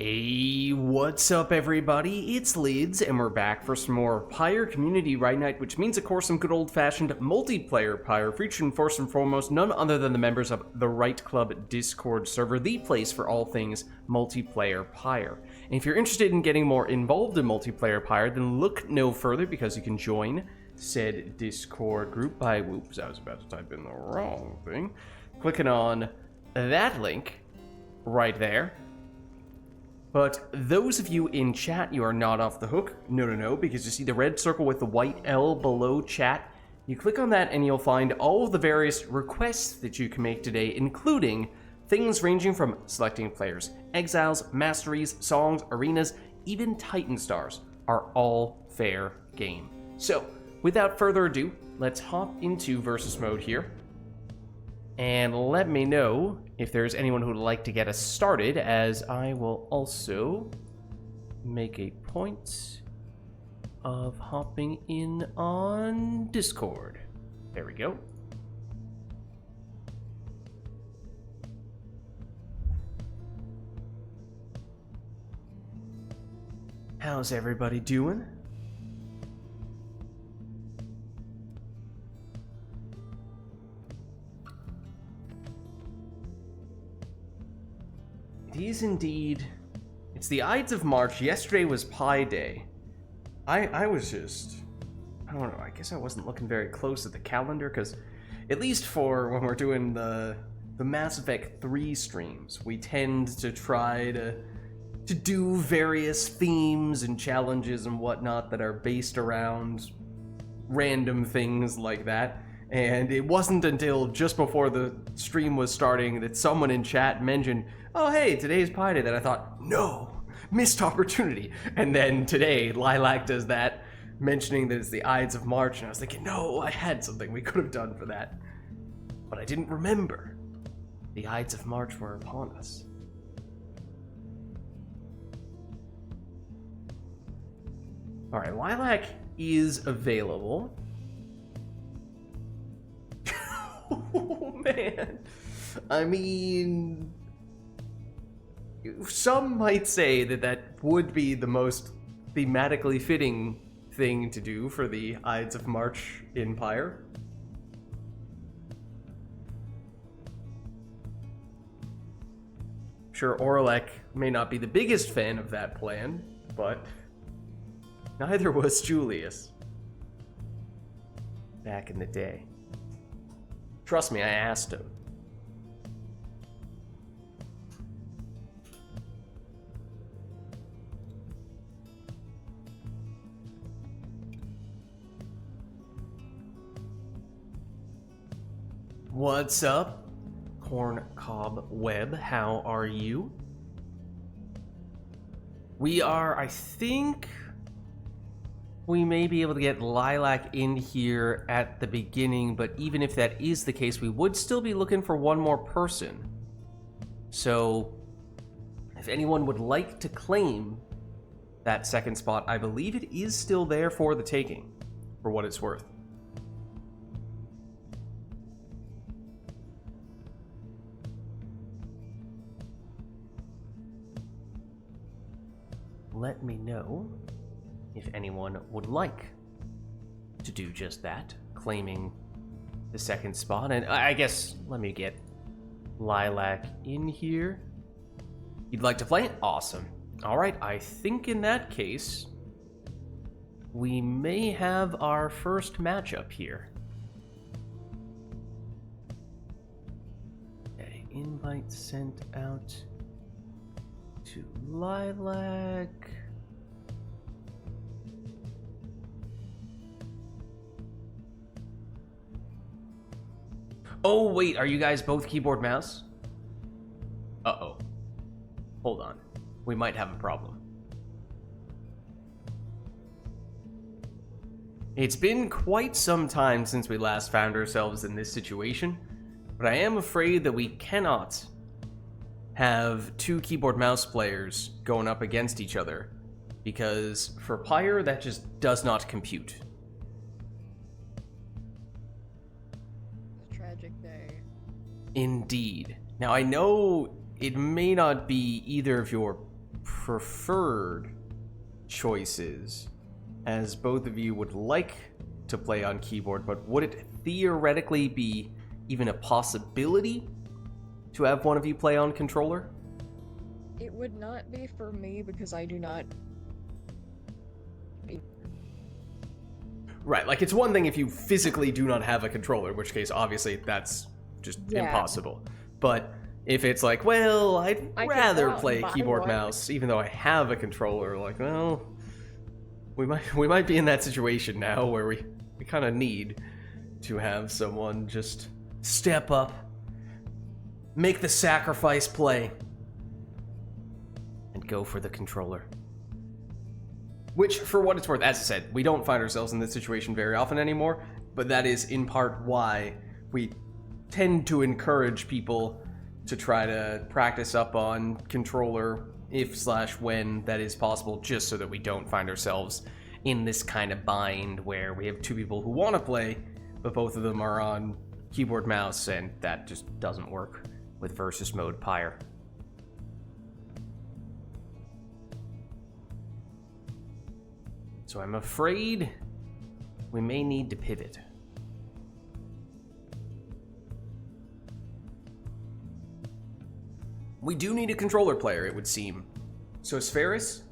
Hey, what's up everybody? It's Lids, and we're back for some more Pyre Community RITE Night, which means of course some good old-fashioned multiplayer Pyre, featuring first and foremost none other than the members of the RITE Club Discord server, the place for all things multiplayer Pyre. And if you're interested in getting more involved in multiplayer Pyre, then look no further, because you can join said Discord group by, whoops, I was about to type in the wrong thing, clicking on that link right there. But those of you in chat, you are not off the hook. No, because you see the red circle with the white L below chat. You click on that and you'll find all of the various requests that you can make today, including things ranging from selecting players, exiles, masteries, songs, arenas, even Titan stars are all fair game. So, without further ado, let's hop into versus mode here. And let me know if there's anyone who would like to get us started, as I will also make a point of hopping in on Discord. There we go. How's everybody doing? It is indeed. It's the Ides of March. Yesterday was Pi Day. I was just, I don't know, I guess I wasn't looking very close at the calendar, because at least for when we're doing the Mass Effect 3 streams, we tend to try to do various themes and challenges and whatnot that are based around random things like that. And it wasn't until just before the stream was starting that someone in chat mentioned, oh hey, today's Pi Day, that I thought, no, missed opportunity. And then today, Lilac does that, mentioning that it's the Ides of March, and I was thinking, no, I had something we could have done for that. But I didn't remember. The Ides of March were upon us. Alright, Lilac is available. Oh man, I mean, some might say that that would be the most thematically fitting thing to do for the Ides of March in Pyre. Sure, Orlek may not be the biggest fan of that plan, but neither was Julius back in the day. Trust me, I asked him. What's up, Corncob Web? How are you? We are, I think, we may be able to get Lilac in here at the beginning, but even if that is the case, we would still be looking for one more person. So, if anyone would like to claim that second spot, I believe it is still there for the taking, for what it's worth. Let me know if anyone would like to do just that, claiming the second spot. And I guess, let me get Lilac in here. You'd like to play it? Awesome. Alright, I think in that case, we may have our first matchup here. Okay, invite sent out to Lilac. Oh, wait, are you guys both keyboard mouse? Uh-oh. Hold on. We might have a problem. It's been quite some time since we last found ourselves in this situation, but I am afraid that we cannot have two keyboard mouse players going up against each other, because for Pyre, that just does not compute. Indeed. Now, I know it may not be either of your preferred choices, as both of you would like to play on keyboard, but would it theoretically be even a possibility to have one of you play on controller? It would not be for me because I do not. Right, like it's one thing if you physically do not have a controller, in which case obviously that's just impossible. But if it's like, well, I'd rather play keyboard mouse even though I have a controller, like, well, we might be in that situation now where we kind of need to have someone just step up, make the sacrifice play, and go for the controller. Which, for what it's worth, as I said, we don't find ourselves in this situation very often anymore, but that is in part why we tend to encourage people to try to practice up on controller if/when that is possible, just so that we don't find ourselves in this kind of bind where we have two people who want to play, but both of them are on keyboard mouse, and that just doesn't work with versus mode Pyre. So I'm afraid we may need to pivot. We do need a controller player, it would seem. So Spheris,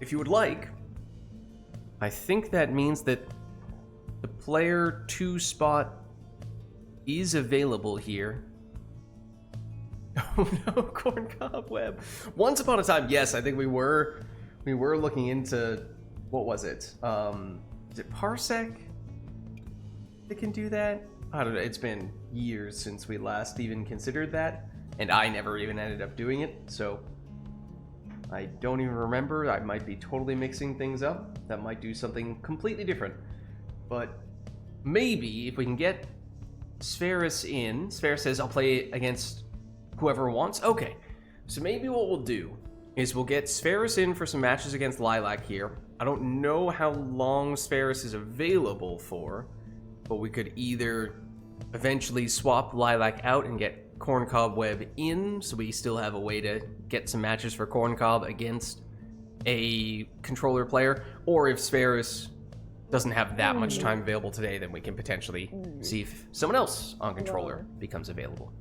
if you would like, I think that means that the player 2 spot is available here. Oh no, corn cobweb. Once upon a time, yes, I think we were looking into, what was it? Is it Parsec that can do that? I don't know, it's been years since we last even considered that, and I never even ended up doing it, so I don't even remember. I might be totally mixing things up. That might do something completely different. But maybe if we can get Spheris in, Spheris says, I'll play against whoever wants. Okay, so maybe what we'll do is we'll get Spheris in for some matches against Lilac here. I don't know how long Spheris is available for, but we could either eventually swap Lilac out and get Corncobweb in, so we still have a way to get some matches for Corncob against a controller player, or if Spheris doesn't have that much time available today, then we can potentially see if someone else on controller becomes available.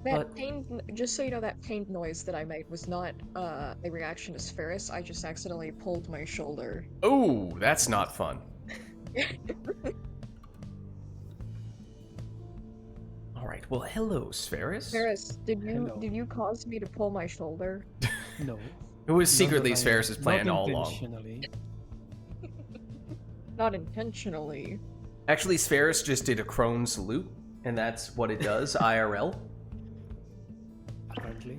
That pained, just so you know, that pained noise that I made was not a reaction to Spheris. I just accidentally pulled my shoulder. Oh, that's not fun. All right. Well, hello, Spheris. Spheris, did you cause me to pull my shoulder? No. It was secretly Spheris' plan all along. Not intentionally. Actually, Spheris just did a crone salute, and that's what it does, IRL. Apparently.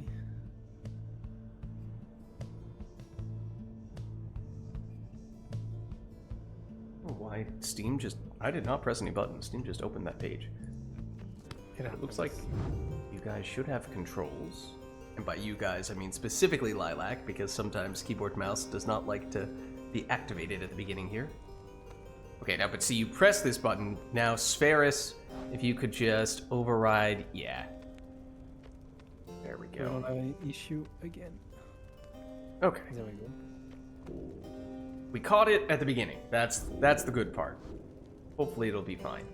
Oh, why? Steam just... I did not press any buttons. Steam just opened that page. It looks like you guys should have controls. And by you guys, I mean specifically Lilac, because sometimes keyboard mouse does not like to be activated at the beginning here. Okay, now, but see, you press this button. Now, Spheris, if you could just override... Yeah. There we go. We don't have any issue again. Okay. There we go. We caught it at the beginning. That's the good part. Hopefully it'll be fine.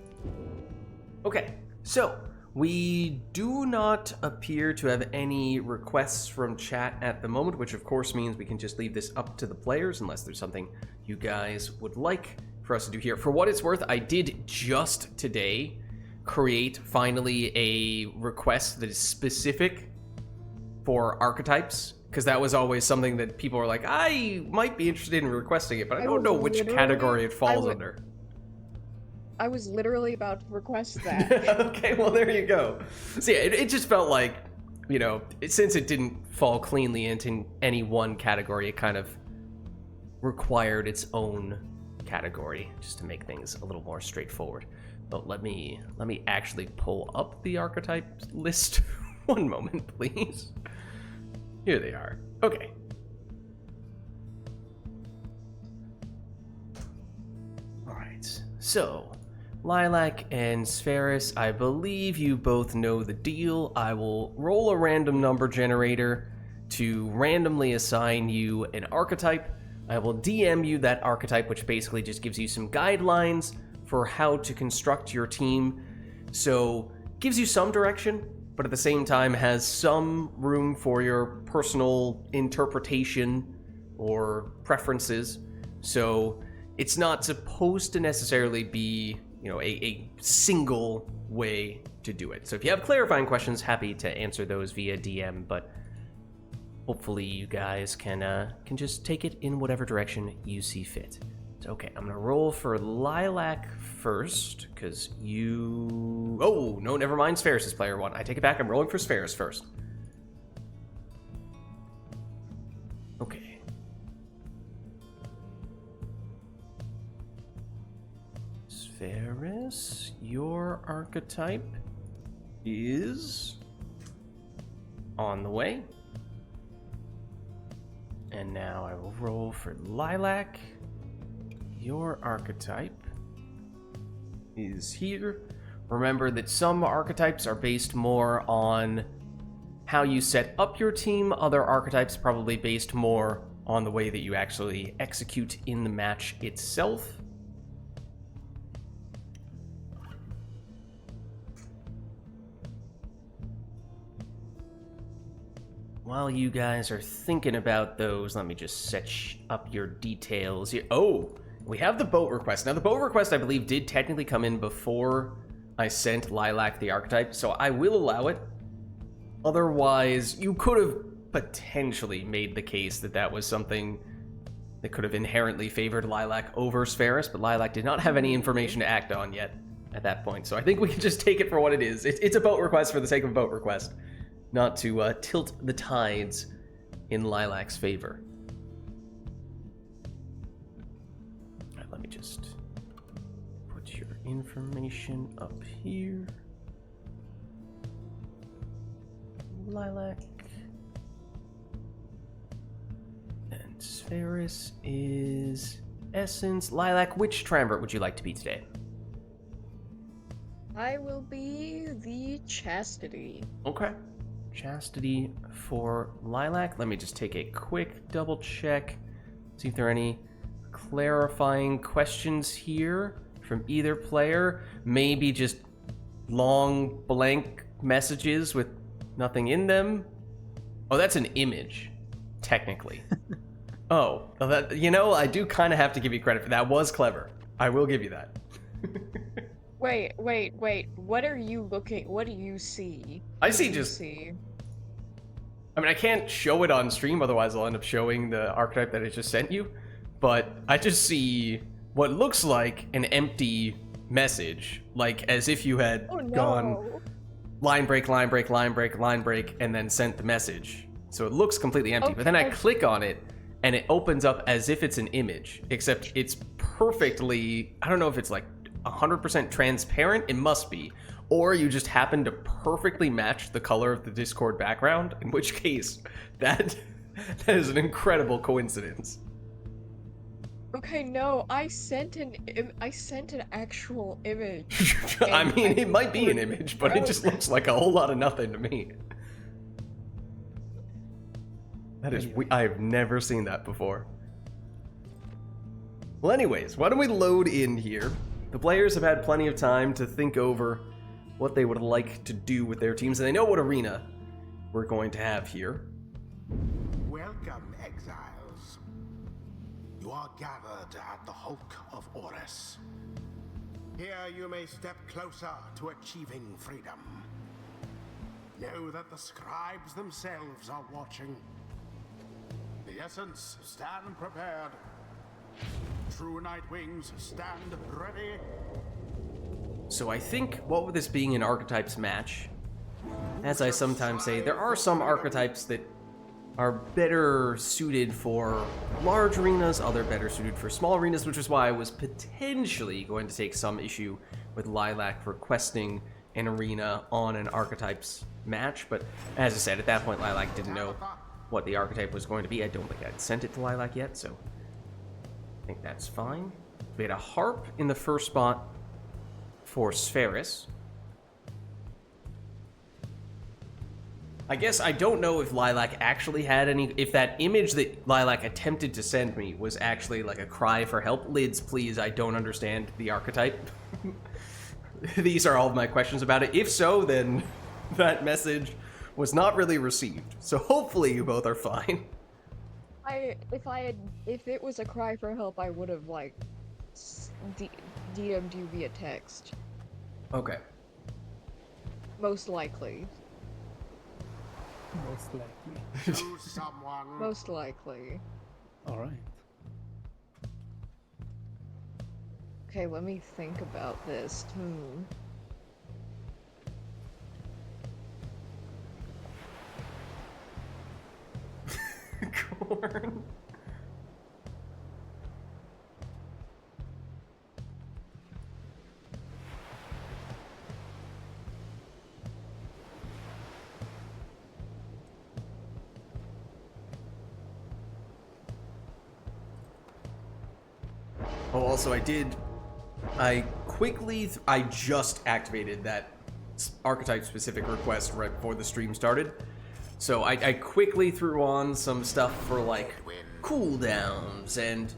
Okay, so we do not appear to have any requests from chat at the moment, which of course means we can just leave this up to the players unless there's something you guys would like for us to do here. For what it's worth, I did just today create finally a request that is specific for archetypes, because that was always something that people were like, I might be interested in requesting it, but I don't know which category it falls under. I was literally about to request that. Okay, well, there you go. So yeah, it just felt like, you know, since it didn't fall cleanly into any one category, it kind of required its own category just to make things a little more straightforward. But let me actually pull up the archetype list. One moment, please. Here they are. Okay. All right. So Lilac and Spheris, I believe you both know the deal. I will roll a random number generator to randomly assign you an archetype. I will DM you that archetype, which basically just gives you some guidelines for how to construct your team. So, gives you some direction, but at the same time has some room for your personal interpretation or preferences. So, it's not supposed to necessarily be, a single way to do it. So if you have clarifying questions, happy to answer those via DM, but hopefully you guys can just take it in whatever direction you see fit. So, okay, I'm gonna roll for Lilac first, because you... Oh, no, never mind, Spheris is player one. I take it back, I'm rolling for Spheris first. Okay. Spheris, your archetype is on the way. And now I will roll for Lilac. Your archetype is here. Remember that some archetypes are based more on how you set up your team. Other archetypes probably based more on the way that you actually execute in the match itself. While you guys are thinking about those, let me just set up your details here. Oh, we have the boat request. Now, the boat request, I believe, did technically come in before I sent Lilac the archetype, so I will allow it. Otherwise, you could have potentially made the case that that was something that could have inherently favored Lilac over Spheris, but Lilac did not have any information to act on yet at that point. So I think we can just take it for what it is. It's a boat request for the sake of a boat request, not to tilt the tides in Lilac's favor. All right, let me just put your information up here. Lilac. And Spheris is Essence. Lilac, which triumvirate would you like to be today? I will be the Chastity. Okay. Chastity for Lilac. Let me just take a quick double check, see if there are any clarifying questions here from either player. Maybe just long blank messages with nothing in them. Oh, that's an image, technically. Oh, that, I do kind of have to give you credit for that. Was clever. I will give you that. Wait. What are you looking? What do you see? I see I mean, I can't show it on stream, otherwise I'll end up showing the archetype that I just sent you. But I just see what looks like an empty message, like as if you had gone line break, line break, line break, line break, and then sent the message. So it looks completely empty. Okay. But then I click on it, and it opens up as if it's an image, except it's perfectly, I don't know if it's like 100% transparent, it must be, or you just happen to perfectly match the color of the Discord background, in which case that is an incredible coincidence. Okay, no, I sent an actual image. I mean, it might be an image, but it just looks like a whole lot of nothing to me. That is, I've never seen that before. Well, anyways, why don't we load in here? The players have had plenty of time to think over what they would like to do with their teams, and they know what arena we're going to have here. Welcome, exiles. You are gathered at the Hulk of Horus. Here you may step closer to achieving freedom. Know that the scribes themselves are watching. The Essence, stand prepared. True Nightwings, stand ready. So I think, what with this being an archetypes match, as I sometimes say, there are some archetypes that are better suited for large arenas, other better suited for small arenas, which is why I was potentially going to take some issue with Lilac requesting an arena on an archetypes match. But as I said, at that point, Lilac didn't know what the archetype was going to be. I don't think I'd sent it to Lilac yet, so I think that's fine. We had a harp in the first spot. for Spheris. I guess I don't know if Lilac actually had any, if that image that Lilac attempted to send me was actually like a cry for help. Lids, please, I don't understand the archetype. These are all of my questions about it. If so, then that message was not really received. So hopefully you both are fine. If it was a cry for help, I would have like DM'd you via text. Okay. Most likely. Most likely. Choose someone. Most likely. Alright. Okay, let me think about this. Corn. Oh, also I just activated that archetype-specific request right before the stream started. So I quickly threw on some stuff for, like, cooldowns and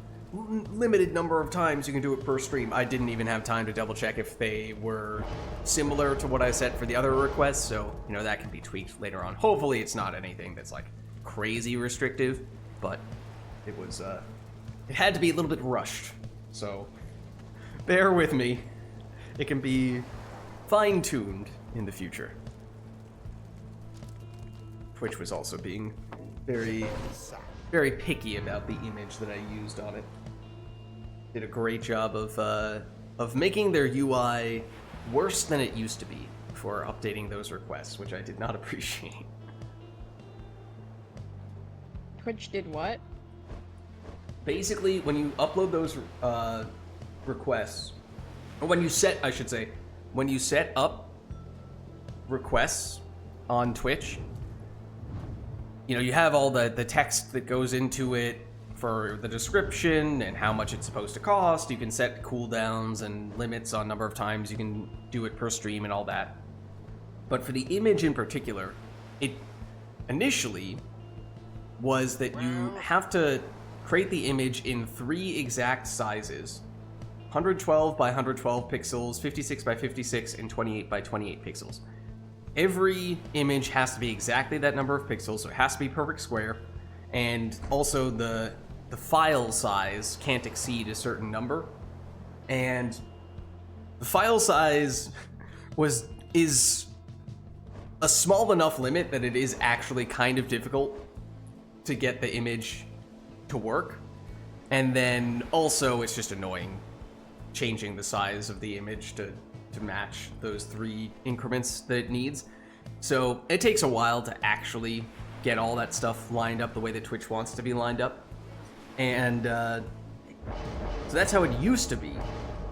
limited number of times you can do it per stream. I didn't even have time to double-check if they were similar to what I set for the other requests, so, you know, that can be tweaked later on. Hopefully it's not anything that's, like, crazy restrictive, but it was, it had to be a little bit rushed. So, bear with me. It can be fine-tuned in the future. Twitch was also being very, very picky about the image that I used on it. Did a great job of making their UI worse than it used to be for updating those requests, which I did not appreciate. Twitch did what? Basically, when you upload those requests, or when you set, I should say, when you set up requests on Twitch, you know, you have all the text that goes into it for the description and how much it's supposed to cost. You can set cooldowns and limits on number of times you can do it per stream and all that. But for the image in particular, it initially was that you have to create the image in 3 exact sizes: 112 by 112 pixels, 56 by 56, and 28 by 28 pixels. Every image has to be exactly that number of pixels, so it has to be perfect square, and also the file size can't exceed a certain number. And the file size is a small enough limit that it is actually kind of difficult to get the image to work. And then also it's just annoying changing the size of the image to match those 3 increments that it needs. So it takes a while to actually get all that stuff lined up the way that Twitch wants to be lined up. And so that's how it used to be.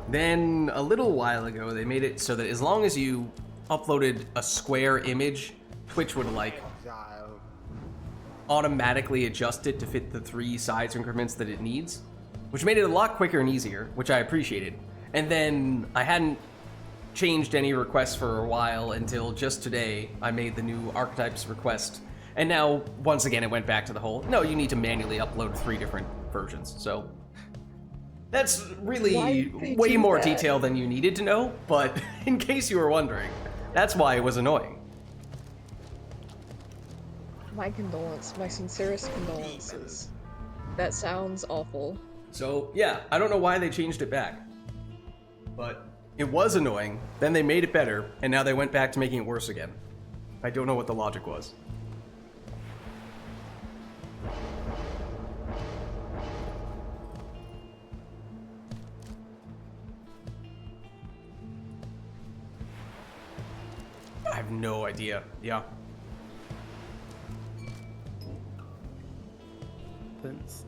Then a little while ago they made it so that as long as you uploaded a square image, Twitch would like automatically adjust it to fit the 3 size increments that it needs, which made it a lot quicker and easier, which I appreciated. And then I hadn't changed any requests for a while until just today I made the new archetypes request. And now, once again, it went back to the whole, no, you need to manually upload 3 different versions. So that's really way more detail than you needed to know, but in case you were wondering, that's why it was annoying. My sincerest condolences. That sounds awful. So, yeah, I don't know why they changed it back, but it was annoying, then they made it better, and now they went back to making it worse again. I don't know what the logic was. I have no idea. Yeah. Thanks.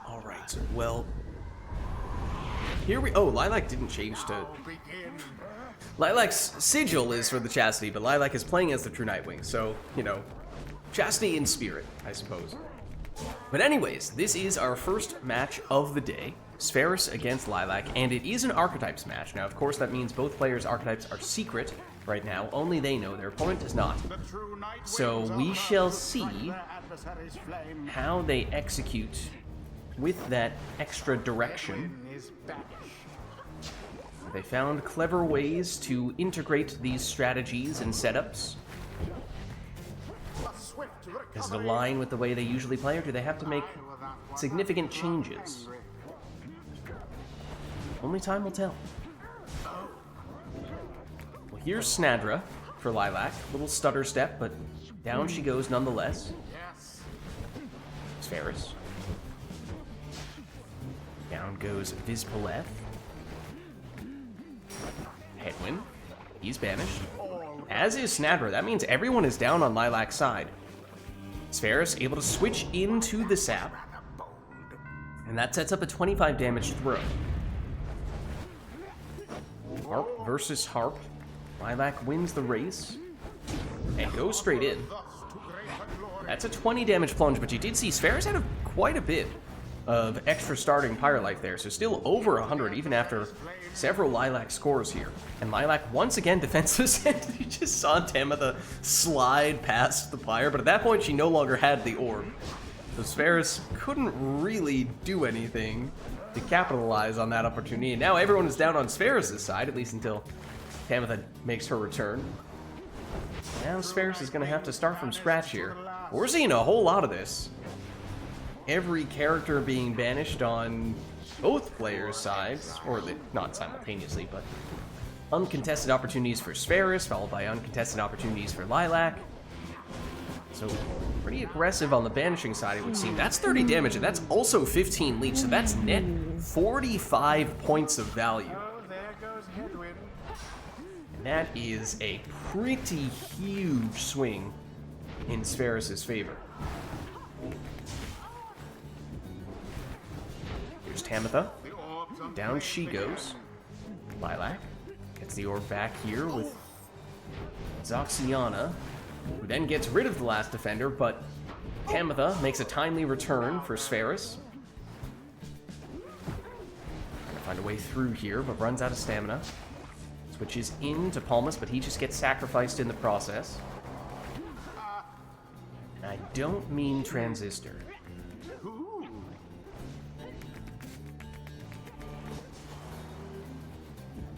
Alright, well... Here we... Oh, Lilac didn't change to... Lilac's sigil is for the Chastity, but Lilac is playing as the True Nightwing, so, you know, Chastity in spirit, I suppose. But anyways, this is our first match of the day, Spheris against Lilac, and it is an archetypes match. Now, of course, that means both players' archetypes are secret right now. Only they know. Their opponent does not. So we shall see how they execute with that extra direction. They found clever ways to integrate these strategies and setups. Does it align with the way they usually play, or do they have to make significant changes? Only time will tell. Well, here's Snadra for Lilac. Little stutter step, but down she goes nonetheless. Spheris. Down goes Vizpaleth. Headwind. He's banished. As is Snadra. That means everyone is down on Lilac's side. Spheris able to switch into the sap. And that sets up a 25 damage throw. Harp versus Harp. Lilac wins the race. And goes straight in. That's a 20 damage plunge, but you did see Spheris had quite a bit of extra starting Pyre life there, so still over 100 even after several Lilac scores here. And Lilac once again defenseless, and you just saw Tamitha slide past the Pyre, but at that point she no longer had the orb. So Spheris couldn't really do anything to capitalize on that opportunity, and now everyone is down on Spheris' side, at least until Tamitha makes her return. Now Spheris is going to have to start from scratch here. We're seeing a whole lot of this. Every character being banished on both players' sides, or not simultaneously, but uncontested opportunities for Spheris, followed by uncontested opportunities for Lilac. So pretty aggressive on the banishing side, it would seem. That's 30 damage, and that's also 15 leech, so that's net 45 points of value. And that is a pretty huge swing in Spheris' favor. Here's Tamitha. Down she goes. Lilac gets the orb back here with Zoxiana, who then gets rid of the last defender, but Tamitha makes a timely return for Spheris. Trying to find a way through here, but runs out of stamina. Switches into Palmas, but he just gets sacrificed in the process. And I don't mean Transistor.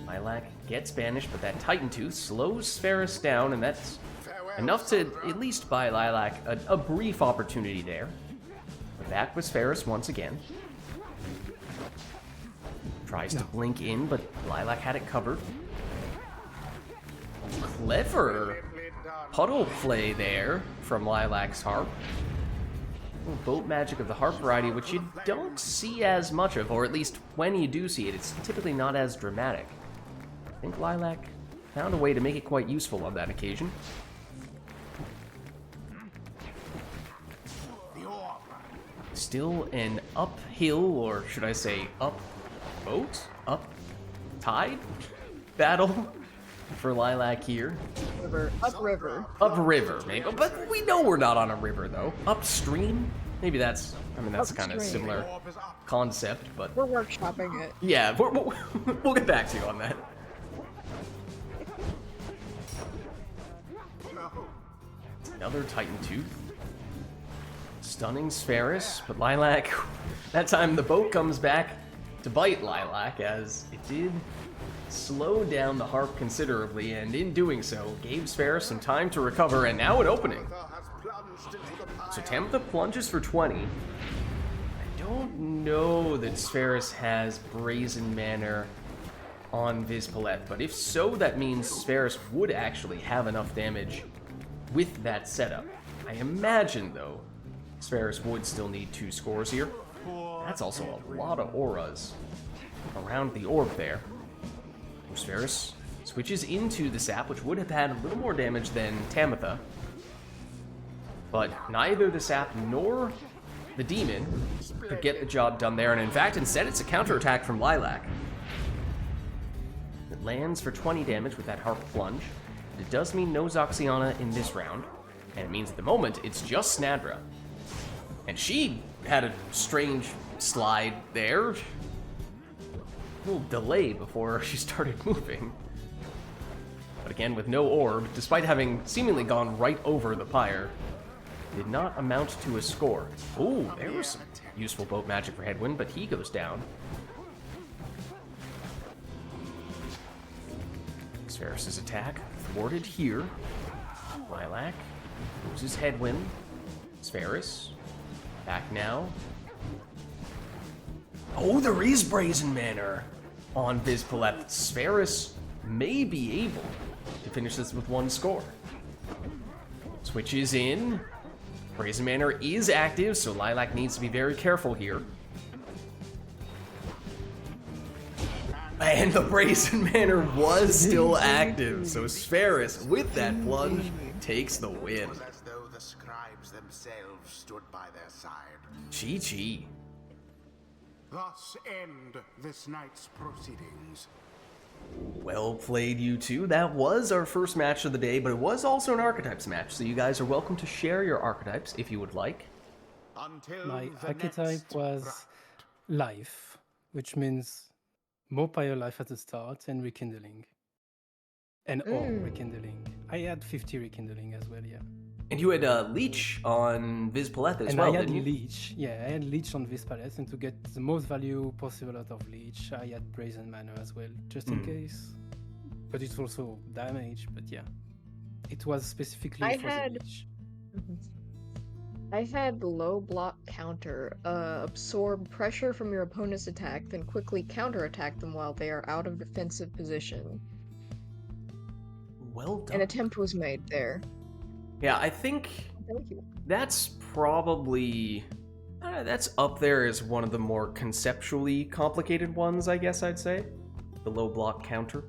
Lilac gets banished, but that Titan Tooth slows Spheris down, and that's enough to at least buy Lilac a brief opportunity there. We're back with Spheris once again. Tries to blink in, but Lilac had it covered. Clever puddle play there from Lilac's Harp. Boat magic of the Harp variety, which you don't see as much of, or at least when you do see it, it's typically not as dramatic. I think Lilac found a way to make it quite useful on that occasion. Still an uphill, or should I say up tide battle for Lilac here. Upriver. Upriver, maybe. But we know we're not on a river, though. Upstream? Maybe that's, I mean, that's kind of similar concept, but... We're workshopping it. Yeah, we'll get back to you on that. Another Titan Tooth. Stunning Spheris, but Lilac, that time the boat comes back to bite Lilac, as it did slow down the Harp considerably, and in doing so, gave Spheris some time to recover, and now an opening. So Tamitha plunges for 20. I don't know that Spheris has Brazen Manor on Vizpaleth, but if so, that means Spheris would actually have enough damage with that setup. I imagine, though, Spheris would still need 2 scores here. That's also a lot of auras around the orb there. Spheris switches into the sap, which would have had a little more damage than Tamitha. But neither the sap nor the demon could get the job done there, and in fact, instead it's a counterattack from Lilac. It lands for 20 damage with that Harp plunge. It does mean no Zoxiana in this round, and it means at the moment it's just Snadra. And she had a strange slide there. little delay before she started moving. But again, with no orb, despite having seemingly gone right over the Pyre, did not amount to a score. Ooh, there was some useful boat magic for Headwind, but he goes down. Sferris's attack thwarted here. Lilac loses Headwind. Sferris back now. Oh, there is Brazen Manor on Vids. Sferris may be able to finish this with one score. Switches in. Brazen Manor is active, so Lilac needs to be very careful here. And the Brazen Manor was still active, so Sferris, with that plunge, takes the win. It was as though the scribes themselves stood by their side. GG. Thus end this night's proceedings. Well played, you two. That was our first match of the day, but it was also an Archetypes match, so you guys are welcome to share your archetypes if you would like. Until My the archetype next was brat. life, which means more Pyre life at the start and rekindling. And all rekindling. I had 50 rekindling as well, yeah. And you had Leech on Vids as And well, I had didn't you? Leech, yeah, I had Leech on this palette, and to get the most value possible out of Leech, I had Brazen Manor as well, just in case. But it's also damage, but yeah. It was specifically I for had- the Leech. I had low block counter, absorb pressure from your opponent's attack, then quickly counterattack them while they are out of defensive position. Well done. An attempt was made there. Yeah, I think Thank you. that's probably... that's up there as one of the more conceptually complicated ones, I guess I'd say. The low block counter.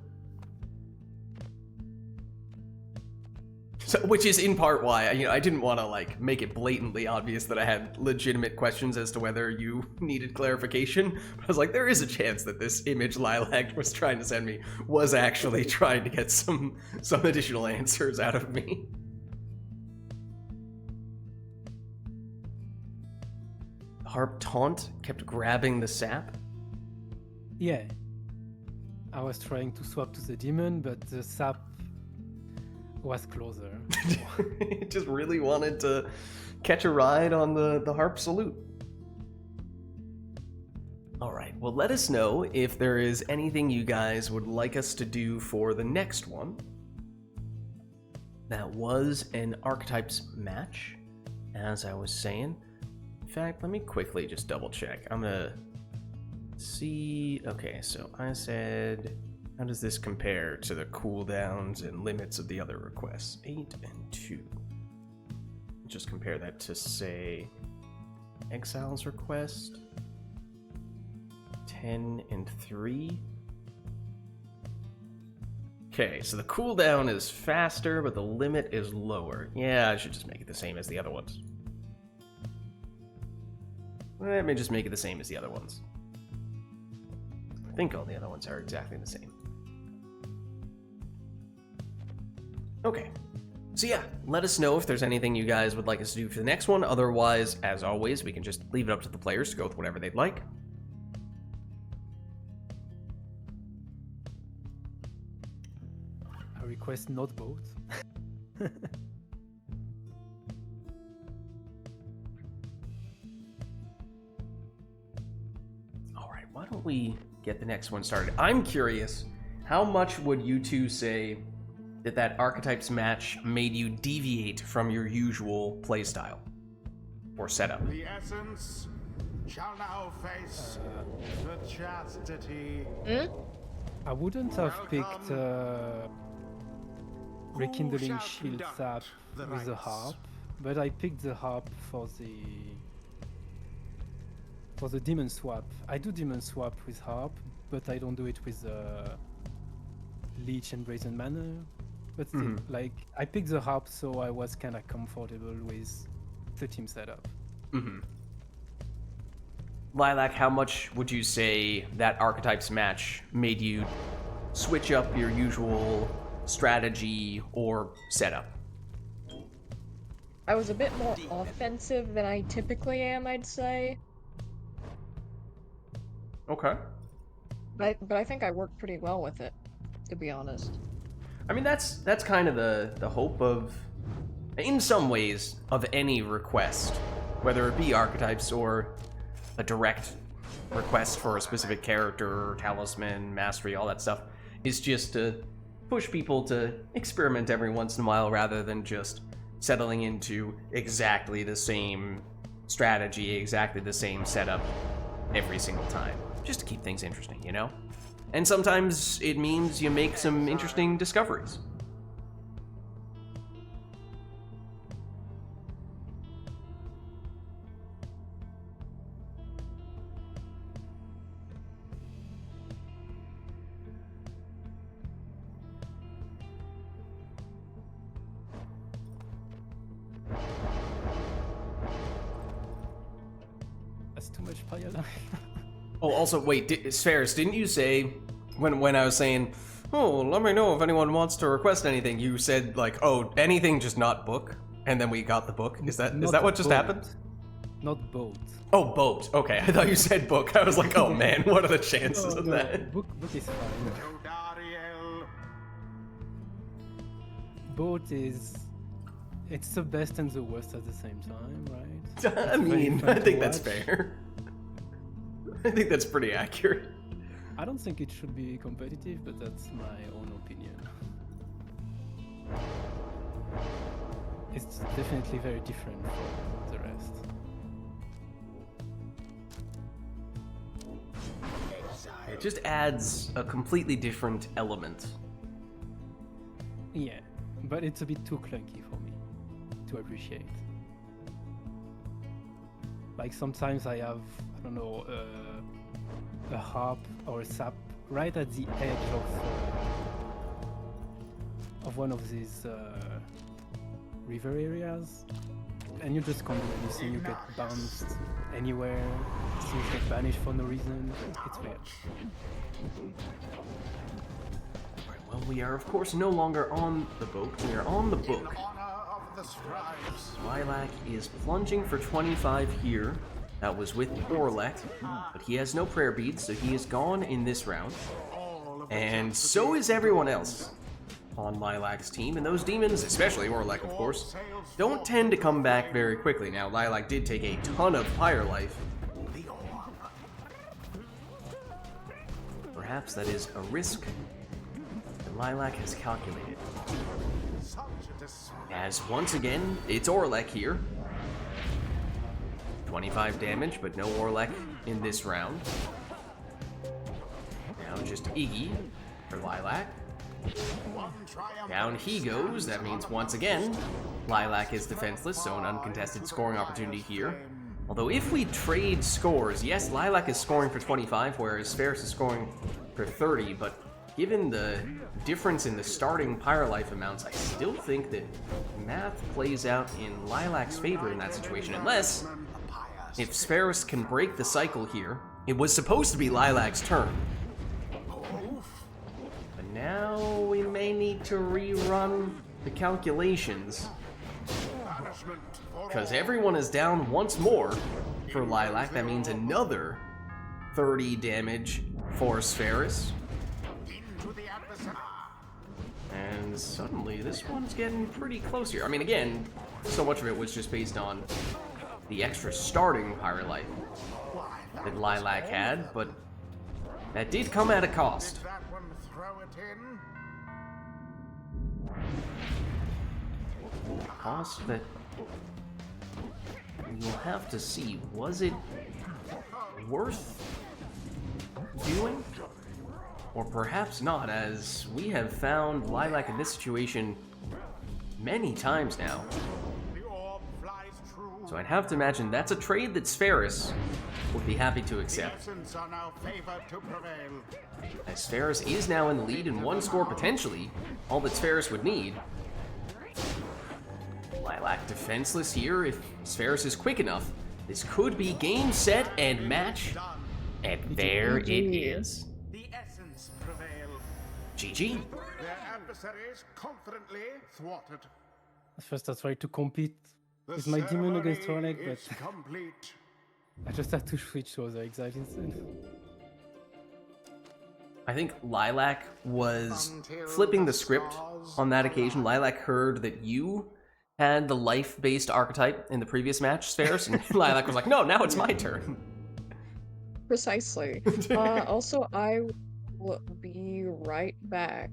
So, which is in part why, I didn't want to, like, make it blatantly obvious that I had legitimate questions as to whether you needed clarification. I was like, there is a chance that this image Lilac was trying to send me was actually trying to get some additional answers out of me. Harp Taunt kept grabbing the sap. Yeah. I was trying to swap to the demon, but the sap was closer. It just really wanted to catch a ride on the Harp Salute. Alright, well let us know if there is anything you guys would like us to do for the next one. That was an Archetypes match, as I was saying. In fact, let me quickly just double check. I'm gonna see... Okay, so I said... How does this compare to the cooldowns and limits of the other requests? 8 and 2. Just compare that to, say, Exile's request. 10 and 3. Okay, so the cooldown is faster, but the limit is lower. Yeah, I should just make it the same as the other ones. Let me just make it the same as the other ones. I think all the other ones are exactly the same. Okay. So yeah, let us know if there's anything you guys would like us to do for the next one. Otherwise, as always, we can just leave it up to the players to go with whatever they'd like. I request not both. Alright, why don't we get the next one started? I'm curious, how much would you two say that Archetypes match made you deviate from your usual playstyle or setup? The essence shall now face the chastity. I wouldn't have picked Rekindling shall Shield conduct Sap the with the rites? harp, but I picked the harp for the demon swap. I do demon swap with harp, but I don't do it with Leech and Brazen Manor. But still, like, I picked the harp, so I was kind of comfortable with the team setup. Lilac, how much would you say that Archetypes match made you switch up your usual strategy or setup? I was a bit more offensive than I typically am, I'd say. Okay. But I think I worked pretty well with it, to be honest. I mean, that's kind of the hope of, in some ways, of any request, whether it be archetypes or a direct request for a specific character, talisman, mastery, all that stuff, is just to push people to experiment every once in a while rather than just settling into exactly the same strategy, exactly the same setup every single time. Just to keep things interesting, you know? And sometimes it means you make some interesting discoveries. That's too much Pyre life. Oh, also, wait, Spheres, didn't you say, when I was saying, oh, let me know if anyone wants to request anything, you said, like, oh, anything, just not book, and then we got the book? Is that what just happened? Not boat. Oh, boat. Okay, I thought you said book. I was like, oh man, what are the chances of that? Book is fine. Dariel. Boat is... It's the best and the worst at the same time, right? I mean, fun I to think that's watch. fair. I think that's pretty accurate. I don't think it should be competitive, but that's my own opinion. It's definitely very different from the rest. It just adds a completely different element. Yeah, but it's a bit too clunky for me to appreciate. Like sometimes I have, I don't know, a harp or a sap right at the edge of one of these river areas, and you just can't do anything. You get bounced anywhere. Things get banished for no reason. It's weird. Right, well, we are, of course, no longer on the boat. We are on the book. Honor of the scribes. Lilac is plunging for 25 here. That was with Orlek, but he has no prayer beads, so he is gone in this round. All of the And so is everyone else on Lilac's team, and those demons, especially Orlek, of course, don't tend to come back very quickly. Now, Lilac did take a ton of Pyre life. the orb. Perhaps that is a risk that Lilac has calculated. Such a display. As once again, it's Orlek here. 25 damage, but no Orlek in this round. Now just Iggy for Lilac. One triumph. Down he goes. That means once again, Lilac is defenseless, so an uncontested scoring opportunity here. Although if we trade scores, yes, Lilac is scoring for 25, whereas Ferris is scoring for 30, but given the difference in the starting Pyre life amounts, I still think that math plays out in Lilac's favor in that situation, unless if Sferis can break the cycle here. It was supposed to be Lilac's turn. But now we may need to rerun the calculations, because everyone is down once more for Lilac. That means another 30 damage for Sferis. Into the adversary. And suddenly this one's getting pretty close here. I mean, again, so much of it was just based on the extra starting Pyre life that Lilac had, but that did come at a cost. That one throw it in. A cost that you'll have to see. Was it worth doing? Or perhaps not, as we have found Lilac in this situation many times now. The orb flies true. So I'd have to imagine that's a trade that Sferis would be happy to The accept. essence are now favored to prevail. As Sferis is now in the lead in one score potentially, all that Sferis would need. Lilac defenseless here. If Sferis is quick enough, this could be game, set, and match. And there it is. The essence prevail. GG. Their adversaries confidently thwarted. At first I tried to compete The with my demon against ceremony Orlek, is but complete. I just had to switch to other exiles instead. I think Lilac was Until flipping the the script stars on that occasion. Lilac heard that you had the life-based archetype in the previous match, Spheres, and Lilac was like, no, now it's my turn. Precisely. Also, I will be right back.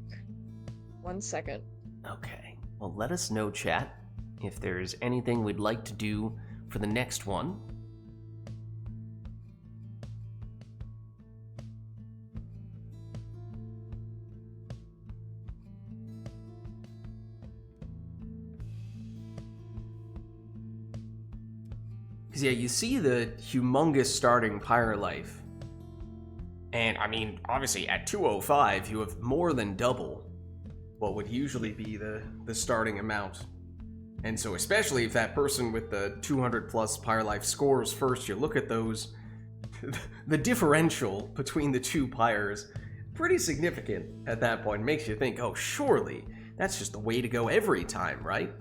1 second. Okay, well, let us know, chat, if there's anything we'd like to do for the next one. Because, yeah, you see the humongous starting Pyre life. And, I mean, obviously, at 205, you have more than double what would usually be the starting amount. And so, especially if that person with the 200 plus Pyre life scores first, you look at those, the differential between the two Pyres, pretty significant at that point. It makes you think, oh, surely, that's just the way to go every time, right?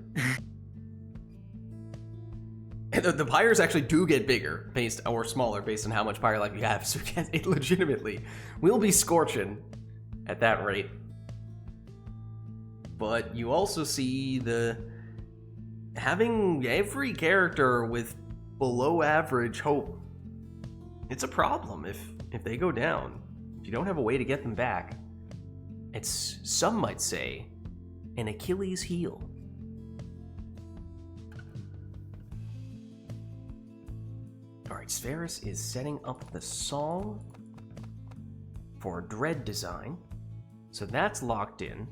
And the Pyres actually do get bigger, or smaller, based on how much Pyre life you have, so it legitimately will be scorching at that rate. But you also see having every character with below average hope. It's a problem if they go down. If you don't have a way to get them back, it's, some might say, an Achilles heel. Alright, Spheris is setting up the song for Dread design. So that's locked in.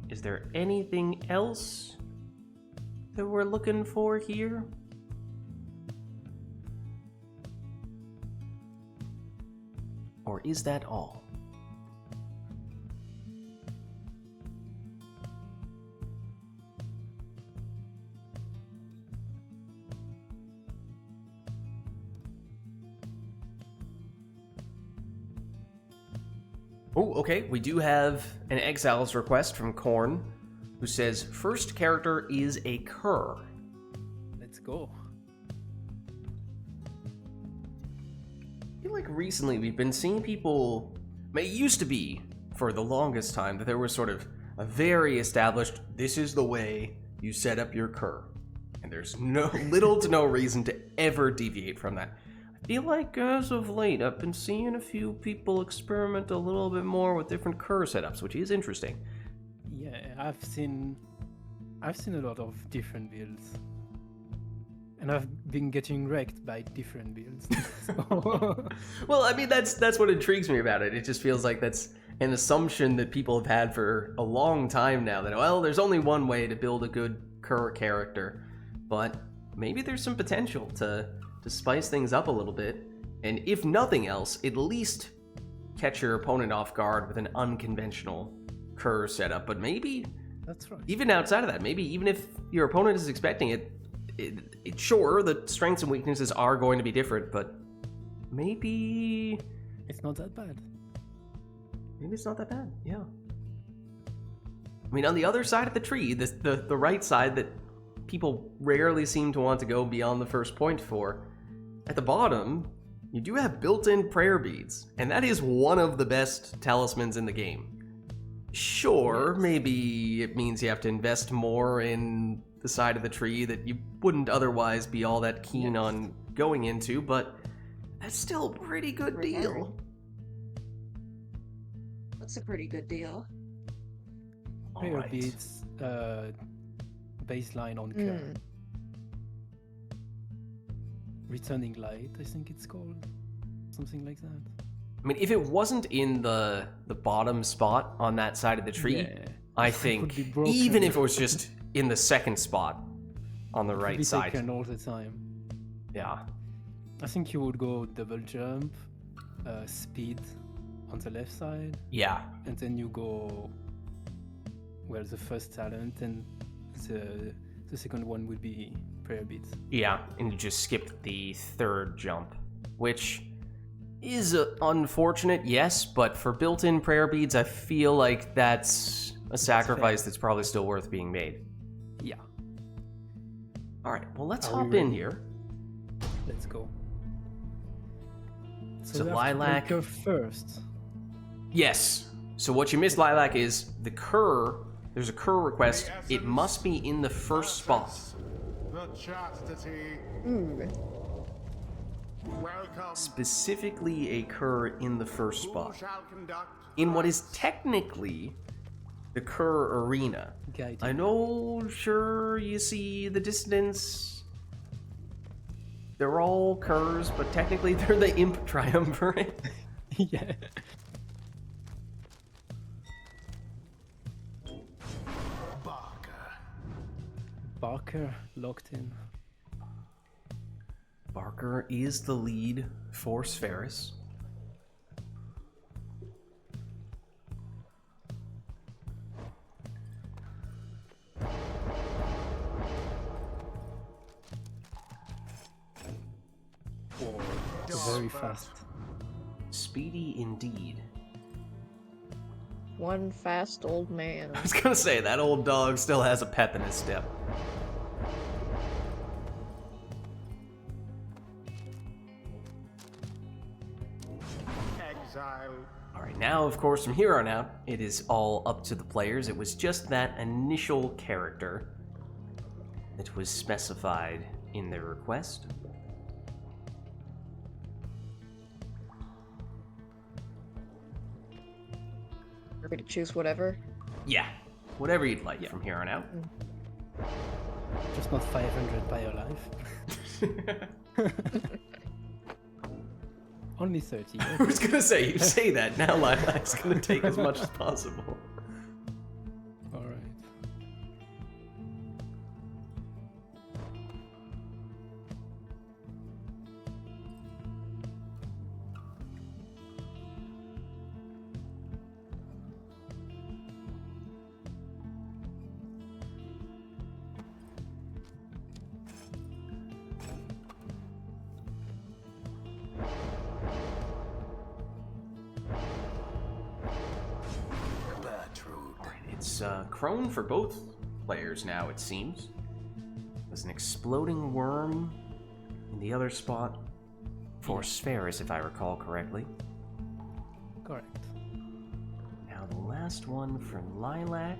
Is there anything else that we're looking for here? Or is that all? Oh, okay, we do have an Exiles request from Korn, who says, first character is a cur. Let's go. I feel like recently we've been seeing people, it used to be, for the longest time, that there was sort of a very established, this is the way you set up your cur. And there's little to no reason to ever deviate from that. I feel like as of late, I've been seeing a few people experiment a little bit more with different cur setups, which is interesting. Yeah, I've seen a lot of different builds. And I've been getting wrecked by different builds. Well, I mean, that's what intrigues me about it. It just feels like that's an assumption that people have had for a long time now, that, well, there's only one way to build a good cur character. But maybe there's some potential to spice things up a little bit, and if nothing else, at least catch your opponent off guard with an unconventional cur setup. But maybe, that's right. Even outside of that, maybe even if your opponent is expecting it, sure, the strengths and weaknesses are going to be different, but maybe it's not that bad. Maybe it's not that bad, yeah. I mean, on the other side of the tree, the right side that people rarely seem to want to go beyond the first point for, at the bottom, you do have built-in prayer beads, and that is one of the best talismans in the game. Sure, yes. Maybe it means you have to invest more in the side of the tree that you wouldn't otherwise be all that keen on going into, but that's still a pretty good deal. That's a pretty good deal. Prayer beads, baseline on curve. Returning light, I think it's called. Something like that. I mean, if it wasn't in the bottom spot on that side of the tree, I think, even if it was just in the second spot on the right side. Taken all the time. Yeah. I think you would go double jump, speed on the left side. Yeah. And then you go, well, the first talent, and the second one would be prayer beads. Yeah, and you just skipped the third jump, which is unfortunate, yes, but for built-in prayer beads, I feel like that's a sacrifice that's probably still worth being made. Yeah. All right, well, let's hop in here. Let's go. So we have Lilac. to break her first. Yes. So what you missed, Lilac, is the cur. There's a cur request. It must be in the first spot. The chastity. Ooh. Welcome. Specifically a cur in the first Who spot. shall conduct In what is technically the cur arena. Guiding. I know, sure, you see the distance. They're all curs, but technically they're the imp triumvirate. Yeah. Barker? Barker locked in. Barker is the lead for Spheris. Very fast. Speedy indeed. One fast old man. I was gonna say, that old dog still has a pep in his step. Exile. Alright, now, of course, from here on out, it is all up to the players. It was just that initial character that was specified in their request. Free to choose whatever. Yeah, whatever you'd like from here on out. Just not 500 by your life. Only 30. I was gonna say, you say that, now Lilac's gonna take as much as possible. Alright. It's Crone for both players now, it seems. There's an exploding worm in the other spot for Spheris, if I recall correctly. Correct. Now the last one for Lilac.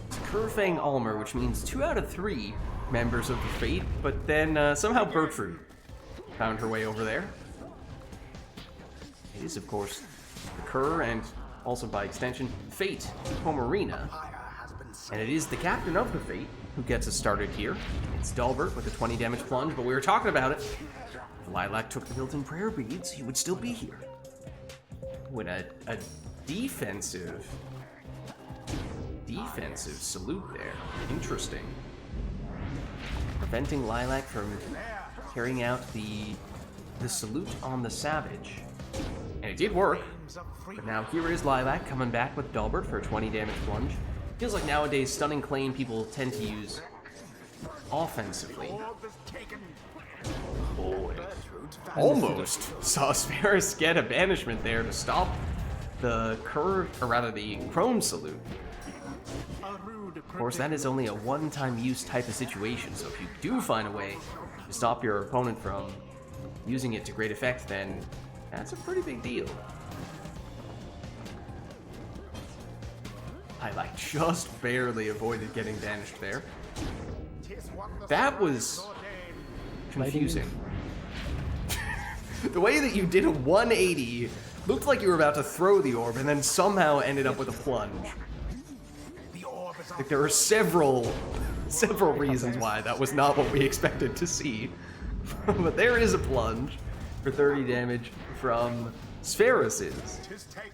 It's Curfang Almer, which means 2 out of 3 members of the Fate, but then somehow Bertrude found her way over there. It is, of course, the Cur, and also by extension, Fate Pomerina. Pyre has been And it is the captain of the Fate who gets us started here. It's Dalbert with a 20 damage plunge, but we were talking about it. If Lilac took the built-in prayer beads, he would still be here. With a defensive salute there. Interesting. Preventing Lilac from carrying out the salute on the Savage. And it did work. But now here is Lilac coming back with Dalbert for a 20 damage plunge. Feels like nowadays Stunning Claim people tend to use offensively. Oh, it almost saw Spheris get a banishment there to stop the curve, or rather the Crone salute. Of course, that is only a one-time use type of situation, so if you do find a way to stop your opponent from using it to great effect, then that's a pretty big deal. I just barely avoided getting banished there. That was confusing. The way that you did a 180 looked like you were about to throw the orb and then somehow ended up with a plunge. Like there were several reasons why that was not what we expected to see. But there is a plunge for 30 damage from Spheris's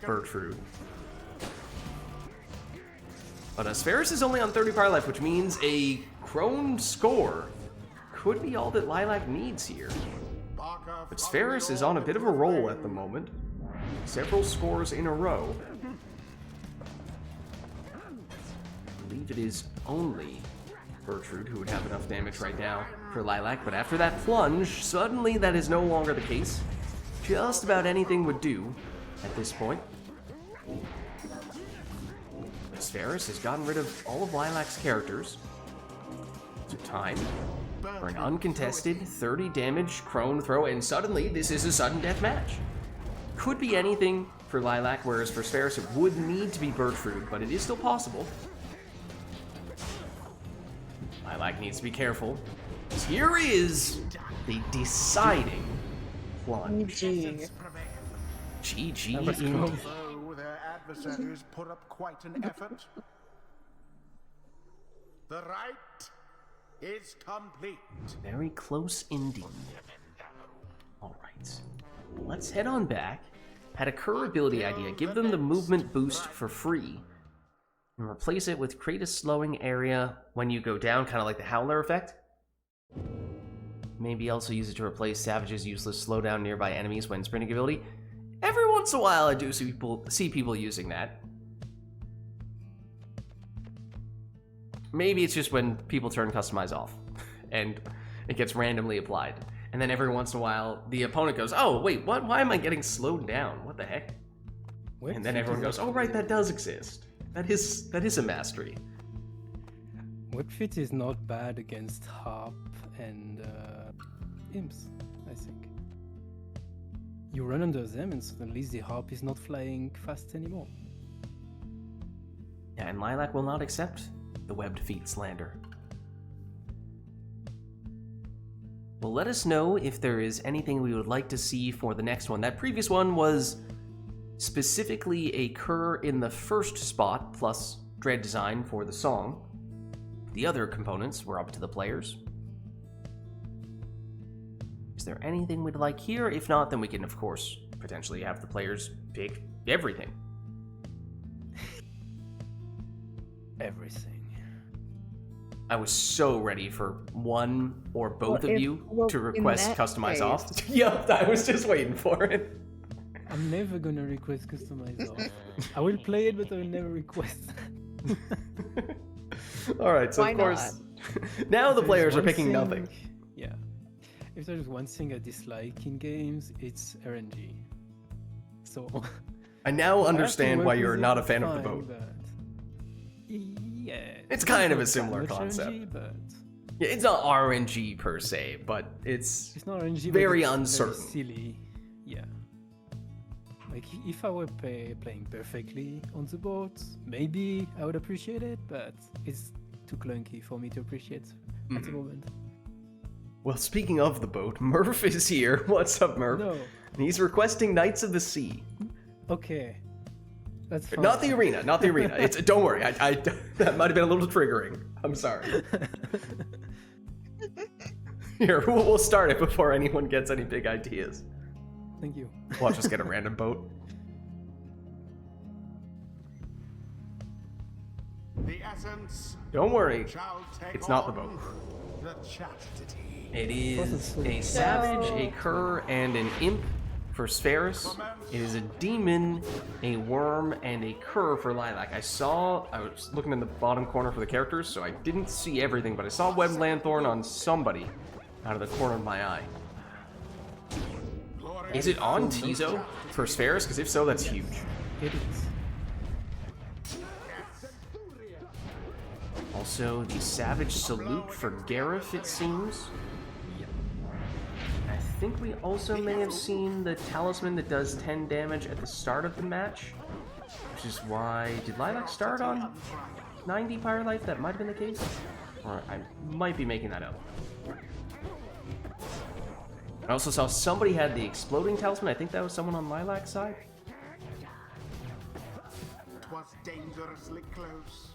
Bertrude. But Spheris is only on 30 power life, which means a Crone score could be all that Lilac needs here. But Spheris is on a bit of a roll at the moment. Several scores in a row. I believe it is only Bertrude who would have enough damage right now for Lilac, but after that plunge, suddenly that is no longer the case. Just about anything would do at this point. Spheris has gotten rid of all of Lilac's characters. So time for an uncontested 30 damage crone throw, and suddenly this is a sudden death match. Could be anything for Lilac, whereas for Spheris it would need to be Bertrude, but it is still possible. Lilac needs to be careful. Here is the deciding plunge. GG. GG was indeed. close. Though their adversaries put up quite an effort, the rite is complete. Very close indeed. Alright. Let's head on back. Had a Kerr ability idea. Give them the movement boost for free. And replace it with create a slowing area when you go down, kind of like the Howler effect. Maybe also use it to replace Savage's useless slowdown nearby enemies when sprinting ability. Every once in a while I do see people using that. Maybe it's just when people turn customize off and it gets randomly applied. And then every once in a while the opponent goes, oh wait, what? Why am I getting slowed down? What the heck? What? And then everyone goes, oh right, that does exist. That is a mastery. Webfit is not bad against Harp and Imps, I think. You run under them and suddenly the Harp is not flying fast anymore. Yeah, and Lilac will not accept the webbed feet slander. Well, let us know if there is anything we would like to see for the next one. That previous one was specifically a Kerr in the first spot, plus Dread design for the song. The other components were up to the players. Is there anything we'd like here? If not, then we can, of course, potentially have the players pick everything. Everything. I was so ready for one or both of you to in request that customize case- off. Yup, I was just waiting for it. I'm never gonna request customize off. I will play it, but I will never request. Alright, so Why of course, now the If players there's are one picking thing- nothing. Yeah. If there's one thing I dislike in games, it's RNG. So I now I have to understand work why with you're it, not a fan of the fine, boat. but- Yeah. It's kind of a not similar that much concept. RNG, but Yeah, it's not RNG per se, but it's it's not RNG. very but it's uncertain. Very silly. Yeah. Like if I were playing perfectly on the boat, maybe I would appreciate it, but it's too clunky for me to appreciate at the moment. Well, speaking of the boat, Murph is here. What's up, Murph? No. And he's requesting Knights of the Sea. Okay. That's fine. Not the arena, not the arena. It's don't worry. I that might have been a little triggering. I'm sorry. Here, we'll start it before anyone gets any big ideas. Thank you. Watch us get a random boat. The essence Don't worry. shall take It's not the on boat. The chastity. It is a Savage, a Kerr, and an Imp for Spheris. It is a Demon, a Worm, and a Kerr for Lilac. I was looking in the bottom corner for the characters, so I didn't see everything, but I saw Web Lanthorn on somebody out of the corner of my eye. Is it on Tizo for Spheris? Because if so, that's huge. It is. Also, the Savage Salute for Gareth, it seems. I think we also may have seen the Talisman that does 10 damage at the start of the match. Which is why... Did Lilac start on 90 Pyre Life? That might have been the case. Or I might be making that up. I also saw somebody had the Exploding Talisman. I think that was someone on Lilac's side. 'Twas dangerously close.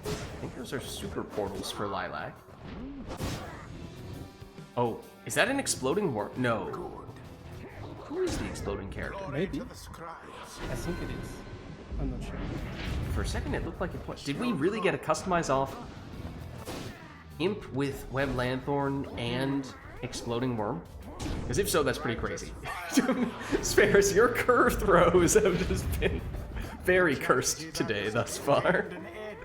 I think those are super portals for Lilac. Oh, is that an exploding worm? No. Who is the exploding character? Maybe. To the scribes. I think it is. I'm not sure. For a second, it looked like it was. Did we really get a customize off Imp with Web Lanthorn and Exploding Worm? Because if so, that's pretty crazy. Spheris, your Kerr throws have just been very cursed today thus far. And an edge.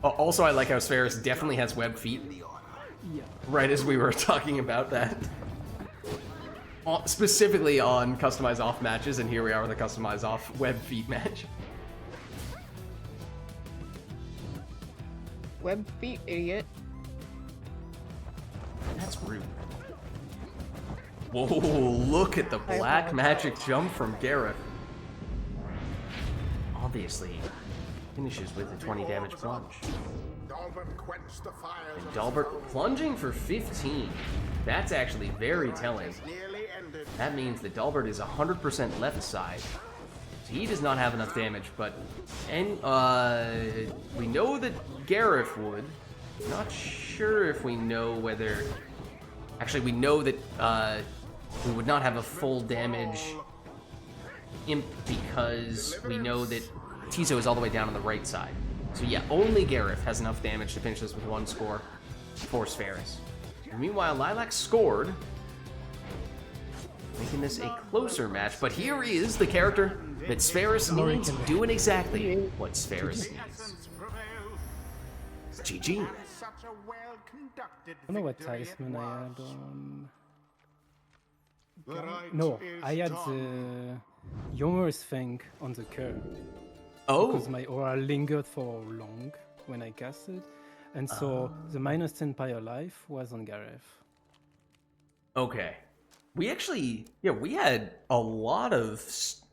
Also, I like how Spheris definitely has web feet. Yeah. right as we were talking about that. Specifically on customize off matches, and here we are with a customize off web feet match. Web feet, idiot. That's rude. Whoa, look at the black magic jump from Gareth. Obviously, finishes with a 20 damage plunge. Dalbert quenched the fires And Dalbert plunging for 15. That's actually very telling. nearly ended. That means that Dalbert is 100% left side. So he does not have enough damage, but we know that Gareth would. Not sure if we know whether... Actually, we know that we would not have a full damage imp because we know that Tizo is all the way down on the right side. So yeah, only Gareth has enough damage to finish this with one score for Spheris. Meanwhile, Lilac scored, making this a closer match. But here is the character that Spheris needs, doing exactly what Spheris needs. It's GG. Such a well-conducted I don't know what victory it talisman I had was. on. The right No, is I had done. the Yomer's thing on the curve. Oh, Because my aura lingered for long when I casted. And so the minus 10 Pyre life was on Gareth. okay. We actually, yeah, we had a lot of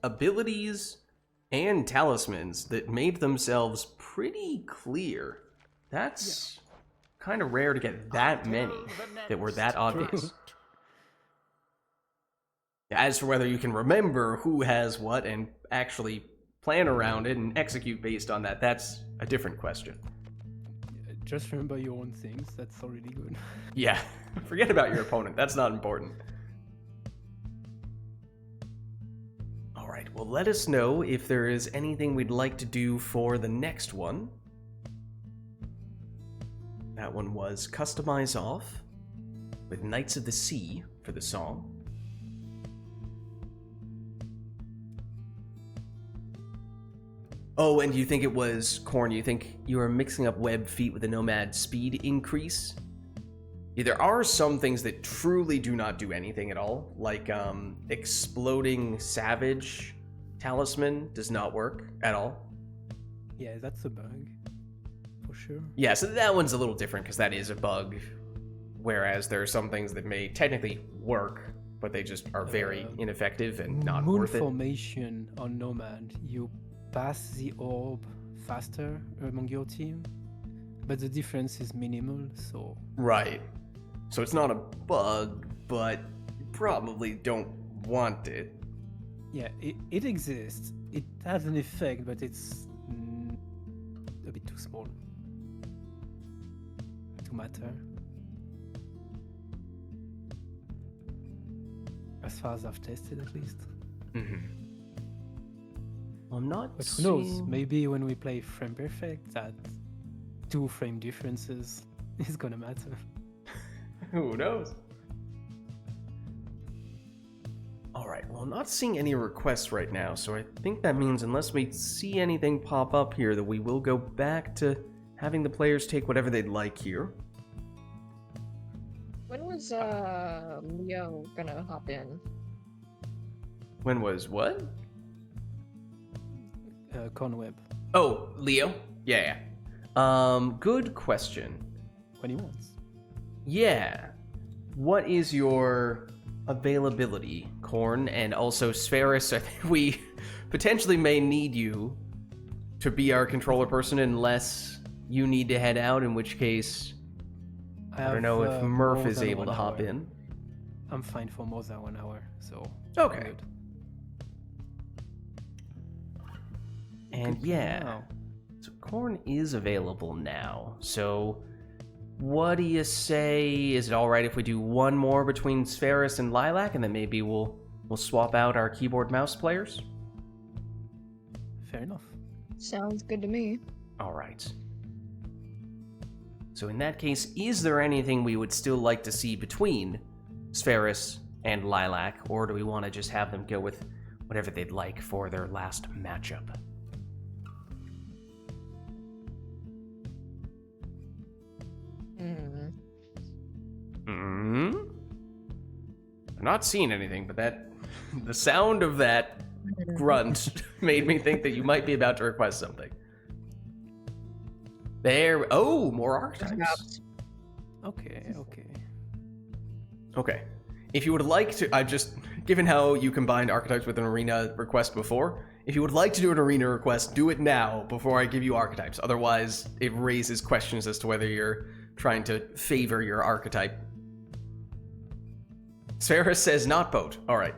abilities and talismans that made themselves pretty clear. That's kind of rare to get that many that were that obvious. As for whether you can remember who has what and actually plan around it and execute based on that, that's a different question. Just remember your own things, that's already good. Yeah, forget about your opponent. That's not important. All right, well, let us know if there is anything we'd like to do for the next one. That one was Customize Off with Knights of the Sea for the song. Oh, and you think it was, Korn, you think you were mixing up web feet with a nomad speed increase? Yeah, there are some things that truly do not do anything at all, like exploding savage talisman does not work at all. Yeah, that's a bug. For sure. Yeah, so that one's a little different because that is a bug, whereas there are some things that may technically work, but they just are very ineffective and not Moon worth it. formation on Nomad, you pass the orb faster among your team, but the difference is minimal, so... Right. So it's not a bug, but you probably don't want it. Yeah, it exists. It has an effect, but it's a bit too small to matter. As far as I've tested, at least. Mm-hmm. I'm not But who knows? seeing- Maybe when we play frame perfect, that 2 frame differences is gonna matter. Who knows? Alright, well, I'm not seeing any requests right now, so I think that means unless we see anything pop up here, that we will go back to having the players take whatever they'd like here. When was Leo gonna hop in? When was what? Conweb, Oh, Leo? Yeah. Good question. when he wants. Yeah. What is your availability, Korn? And also, Spheris, I think we potentially may need you to be our controller person unless you need to head out, in which case, I don't know if Murph is able to hop in. I'm fine for more than 1 hour, so... Okay. good. And Good for yeah, now. so Korn is available now. So what do you say? Is it all right if we do one more between Spheris and Lilac, and then maybe we'll swap out our keyboard mouse players? Fair enough. Sounds good to me. All right. So in that case, is there anything we would still like to see between Spheris and Lilac, or do we want to just have them go with whatever they'd like for their last matchup? I'm not seeing anything, but the sound of that grunt made me think that you might be about to request something. There. Oh, more archetypes. Okay. Okay. If you would like to, given how you combined archetypes with an arena request before, if you would like to do an arena request, do it now before I give you archetypes. Otherwise, it raises questions as to whether you're trying to favor your archetype. Sferis says not boat. All right.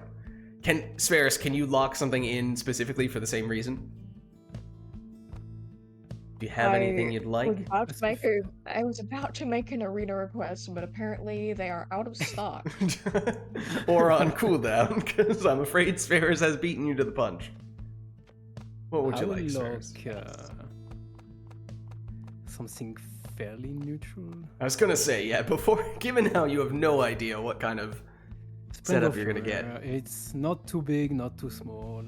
Sferis, can you lock something in specifically for the same reason? Do you have anything you'd like? I was about to make an arena request, but apparently they are out of stock. Or on cooldown, because I'm afraid Sferis has beaten you to the punch. What would you like, Sferis? Something fairly neutral. I was gonna say, yeah, given how you have no idea what kind of setup you're gonna get. It's not too big, not too small.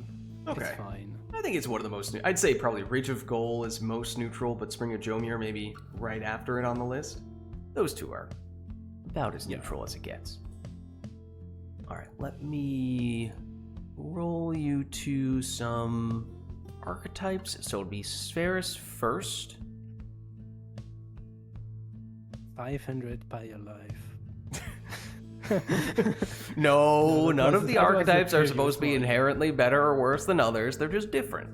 Okay. It's fine. I think it's one of the most, I'd say probably Ridge of Goal is most neutral, but Spring of Jomir maybe right after it on the list. Those two are about as neutral as it gets. Alright, let me roll you to some archetypes. So it'll be Sferis first. 500 Pyre life. No, none of the that was archetypes are supposed to be one. inherently better or worse than others. They're just different.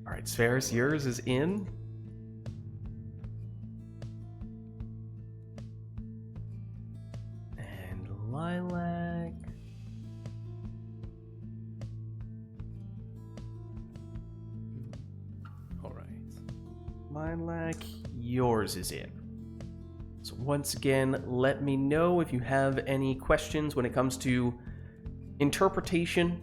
Alright, Sferis, yours is in. And Lilac. Alright. Lilac, yours is in. So once again, let me know if you have any questions when it comes to interpretation,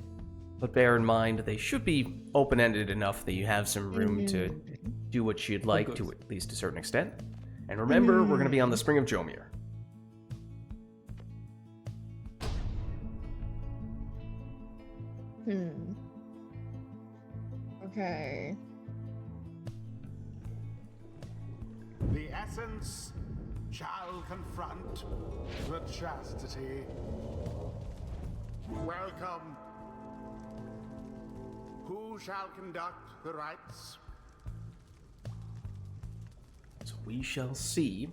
but bear in mind they should be open-ended enough that you have some room to do what you'd like to at least a certain extent. And remember, we're going to be on the Spring of Jomir. Okay. The essence shall confront the chastity. Welcome. Who shall conduct the rites? So we shall see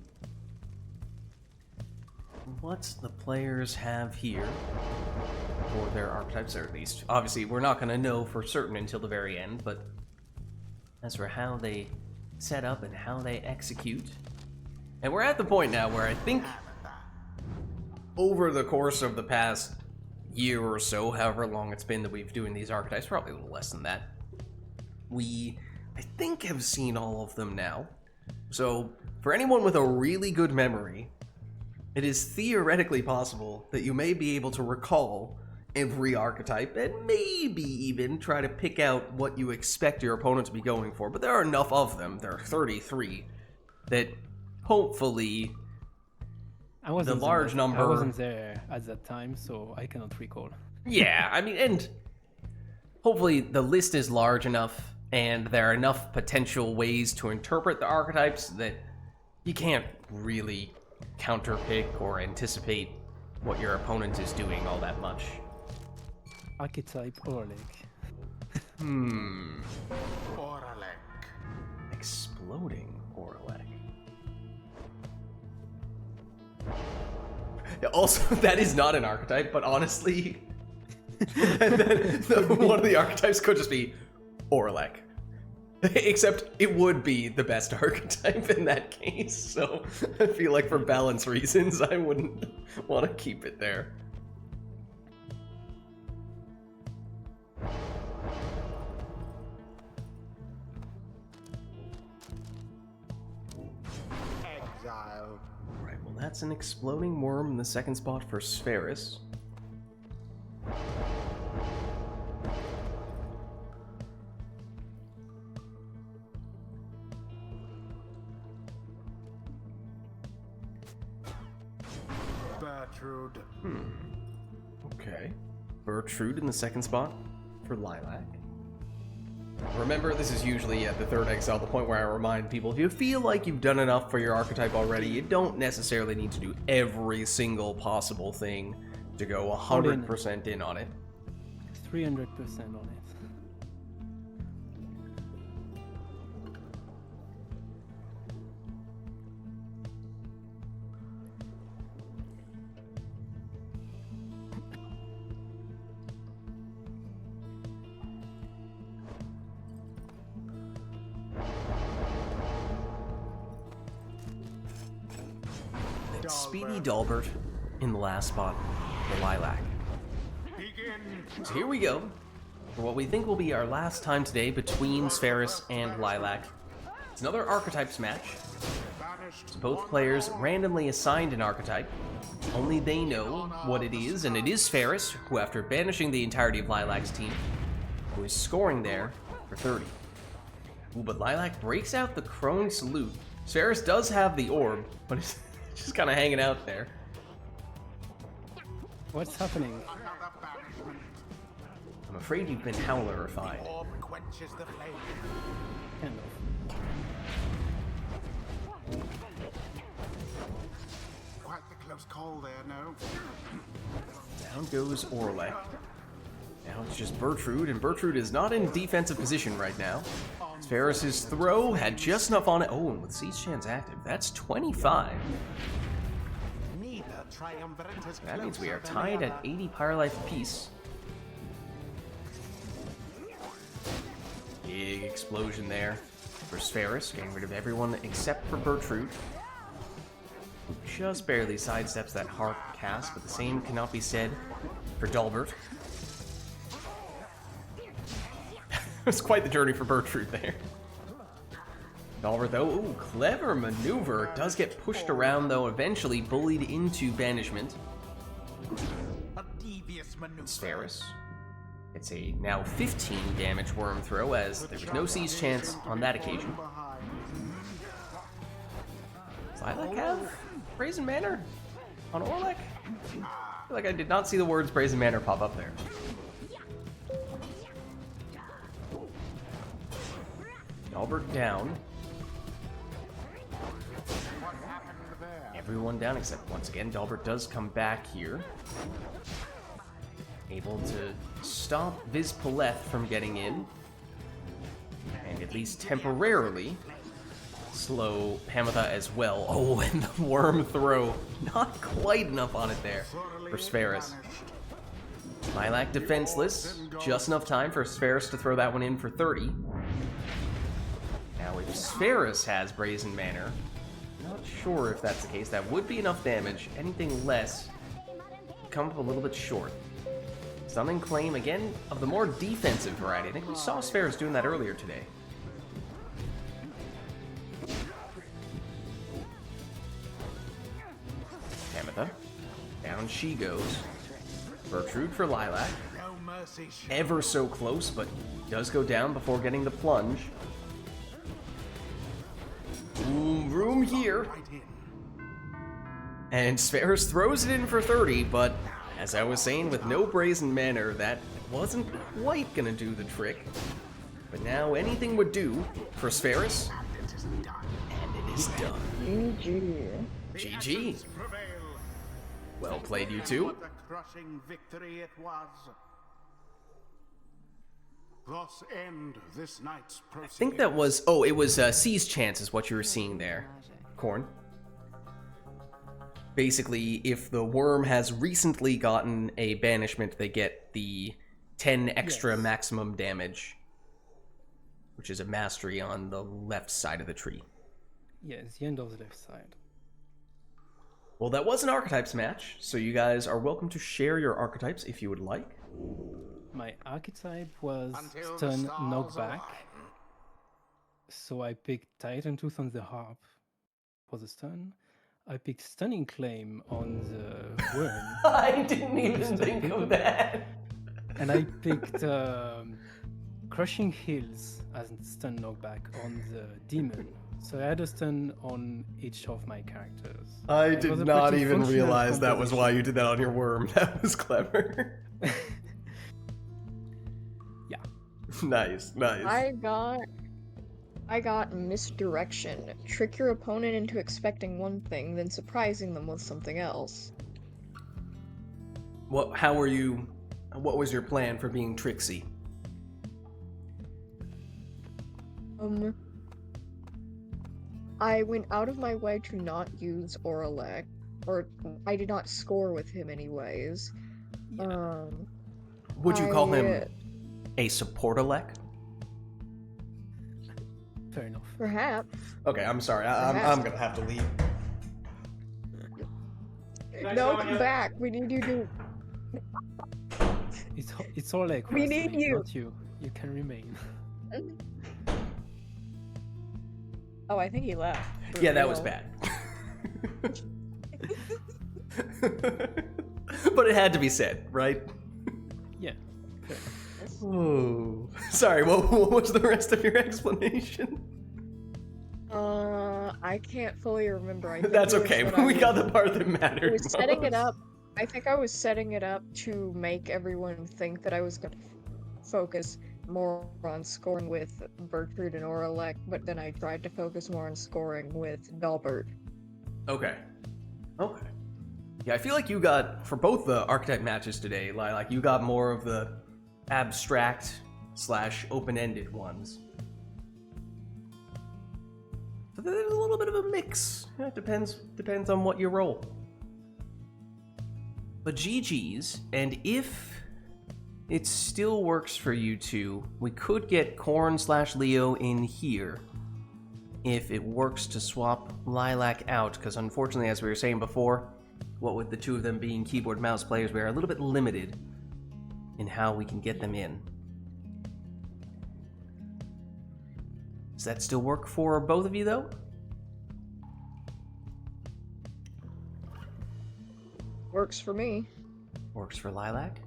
what the players have here for their archetypes, or at least, obviously, we're not going to know for certain until the very end, but as for how they set up and how they execute. And we're at the point now where I think over the course of the past year or so, however long it's been that we've doing these archetypes, probably a little less than that, I think, have seen all of them now. So, for anyone with a really good memory, it is theoretically possible that you may be able to recall every archetype and maybe even try to pick out what you expect your opponent to be going for. But there are enough of them, there are 33, that hopefully I wasn't number... I wasn't there at that time, so I cannot recall. Yeah, I mean, and hopefully the list is large enough and there are enough potential ways to interpret the archetypes that you can't really counterpick or anticipate what your opponent is doing all that much. Archetype Orlick. Oralek. Exploding Oralek. Also, that is not an archetype, but honestly, and then one of the archetypes could just be Oralek. Except it would be the best archetype in that case, so I feel like for balance reasons, I wouldn't want to keep it there. Exile. Alright, well that's an exploding worm in the second spot for Sferis. Bertrude. Okay. Bertrude in the second spot for Lilac. Remember, this is usually at the third exile, the point where I remind people, if you feel like you've done enough for your archetype already, you don't necessarily need to do every single possible thing to go 100% in on it. 300% on it. Speedy Dalbert in the last spot for Lilac. So here we go for what we think will be our last time today between Spheris and Lilac. It's another archetypes match. So both players randomly assigned an archetype. Only they know what it is, and it is Spheris, who after banishing the entirety of Lilac's team, who is scoring there for 30. Ooh, but Lilac breaks out the Crone Salute. Spheris does have the orb, but it's just kind of hanging out there. What's happening? I'm afraid you've been Howlerified. Orb quenches the flame. Kind of. Quite the close call there, no? Down goes Orlek. Now it's just Bertrude, and Bertrude is not in defensive position right now. Spheris' throw had just enough on it. Oh, and with Siege Chance active, that's 25. Neither triumvirate is That means we are closer than the tied at other. 80 Pyre Life apiece. Big explosion there for Spheris, getting rid of everyone except for Bertrude. Who just barely sidesteps that harp cast, but the same cannot be said for Dalbert. It's quite the journey for Bertrude there. Dalbert, though, ooh, clever maneuver. Does get pushed around, though, eventually bullied into banishment. A devious maneuver. Spheris. It's a now 15 damage worm throw, as there was no siege chance on that occasion. Does Lilac have Brazen Manor on Orlek? I feel like I did not see the words Brazen Manor pop up there. Albert down. Everyone down except once again, Dalbert does come back here. Able to stop Viz Paleth from getting in. And at least temporarily slow Pamitha as well. Oh, and the worm throw. Not quite enough on it there for Spheris. Lilac defenseless. Just enough time for Spheris to throw that one in for 30. Now, if Spheris has Brazen Manor, not sure if that's the case. That would be enough damage. Anything less would come up a little bit short. Stunning Claim, again, of the more defensive variety. I think we saw Spheris doing that earlier today. Pamitha. Down she goes. Bertrude for Lilac. No mercy. Ever so close, but does go down before getting the plunge. Room here. Right in. And Spheris throws it in for 30, but as I was saying, with no Brazen Manor, that wasn't quite gonna do the trick. But now anything would do for Spheris, It is done. and it is done. GG. GG. Actions prevail. Well played, you two. What a crushing victory it was. Thus end this night's proceedings. I think that was, oh, it was Seize Chance is what you were seeing there, Corn. Basically, if the worm has recently gotten a banishment, they get the 10 extra Yes. maximum damage, which is a mastery on the left side of the tree. Yes, the end of the left side. Well, that was an archetypes match, so you guys are welcome to share your archetypes if you would like. My archetype was Until the stun stars knockback, align. so I picked Titan Tooth on the harp for the stun. I picked Stunning Claim on the worm, I didn't even think of that. and I picked Crushing Hills as stun knockback on the demon. So I had a stun on each of my characters. I It did was a not pretty even functional realize that was why composition. you did that on your worm. That was clever. Yeah. Nice, nice. I got misdirection. Trick your opponent into expecting one thing, then surprising them with something else. What was your plan for being tricksy? I went out of my way to not use Oralek, or I did not score with him anyways. Would you call him a support-elect? Fair enough. Perhaps. Okay, I'm sorry. I'm gonna have to leave. No, come back. We need you to. It's all like We need you. Not you. You can remain. Oh, I think he left. Yeah, that was bad. But it had to be said, right? Yeah. Fair. Oh, sorry. What was the rest of your explanation? I can't fully remember. I think That's it was okay. that We got the part that mattered. I was setting it most. up. I think I was setting it up to make everyone think that I was going to focus more on scoring with Bertrude and Oralek, but then I tried to focus more on scoring with Dalbert. Okay. Okay. Yeah, I feel like you got, for both the archetype matches today, like you got more of the abstract / open-ended ones. So there's a little bit of a mix. Yeah, it depends on what you roll. But GG's, and if it still works for you two, we could get Korn / Leo in here if it works to swap Lilac out, because unfortunately, as we were saying before, what with the two of them being keyboard mouse players, we are a little bit limited in how we can get them in. Does that still work for both of you, though? Works for me. Works for Lilac.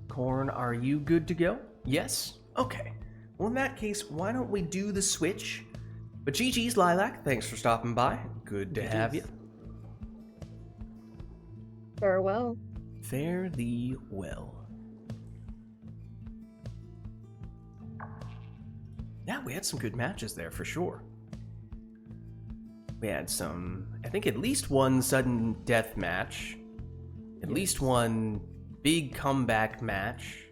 Korn, are you good to go? Yes? Okay. Well, in that case, why don't we do the switch? But GG's, Lilac. Thanks for stopping by. Good to have you. Farewell. Fare thee well. Yeah, we had some good matches there for sure. We had some, I think at least one sudden death match. At least one big comeback match.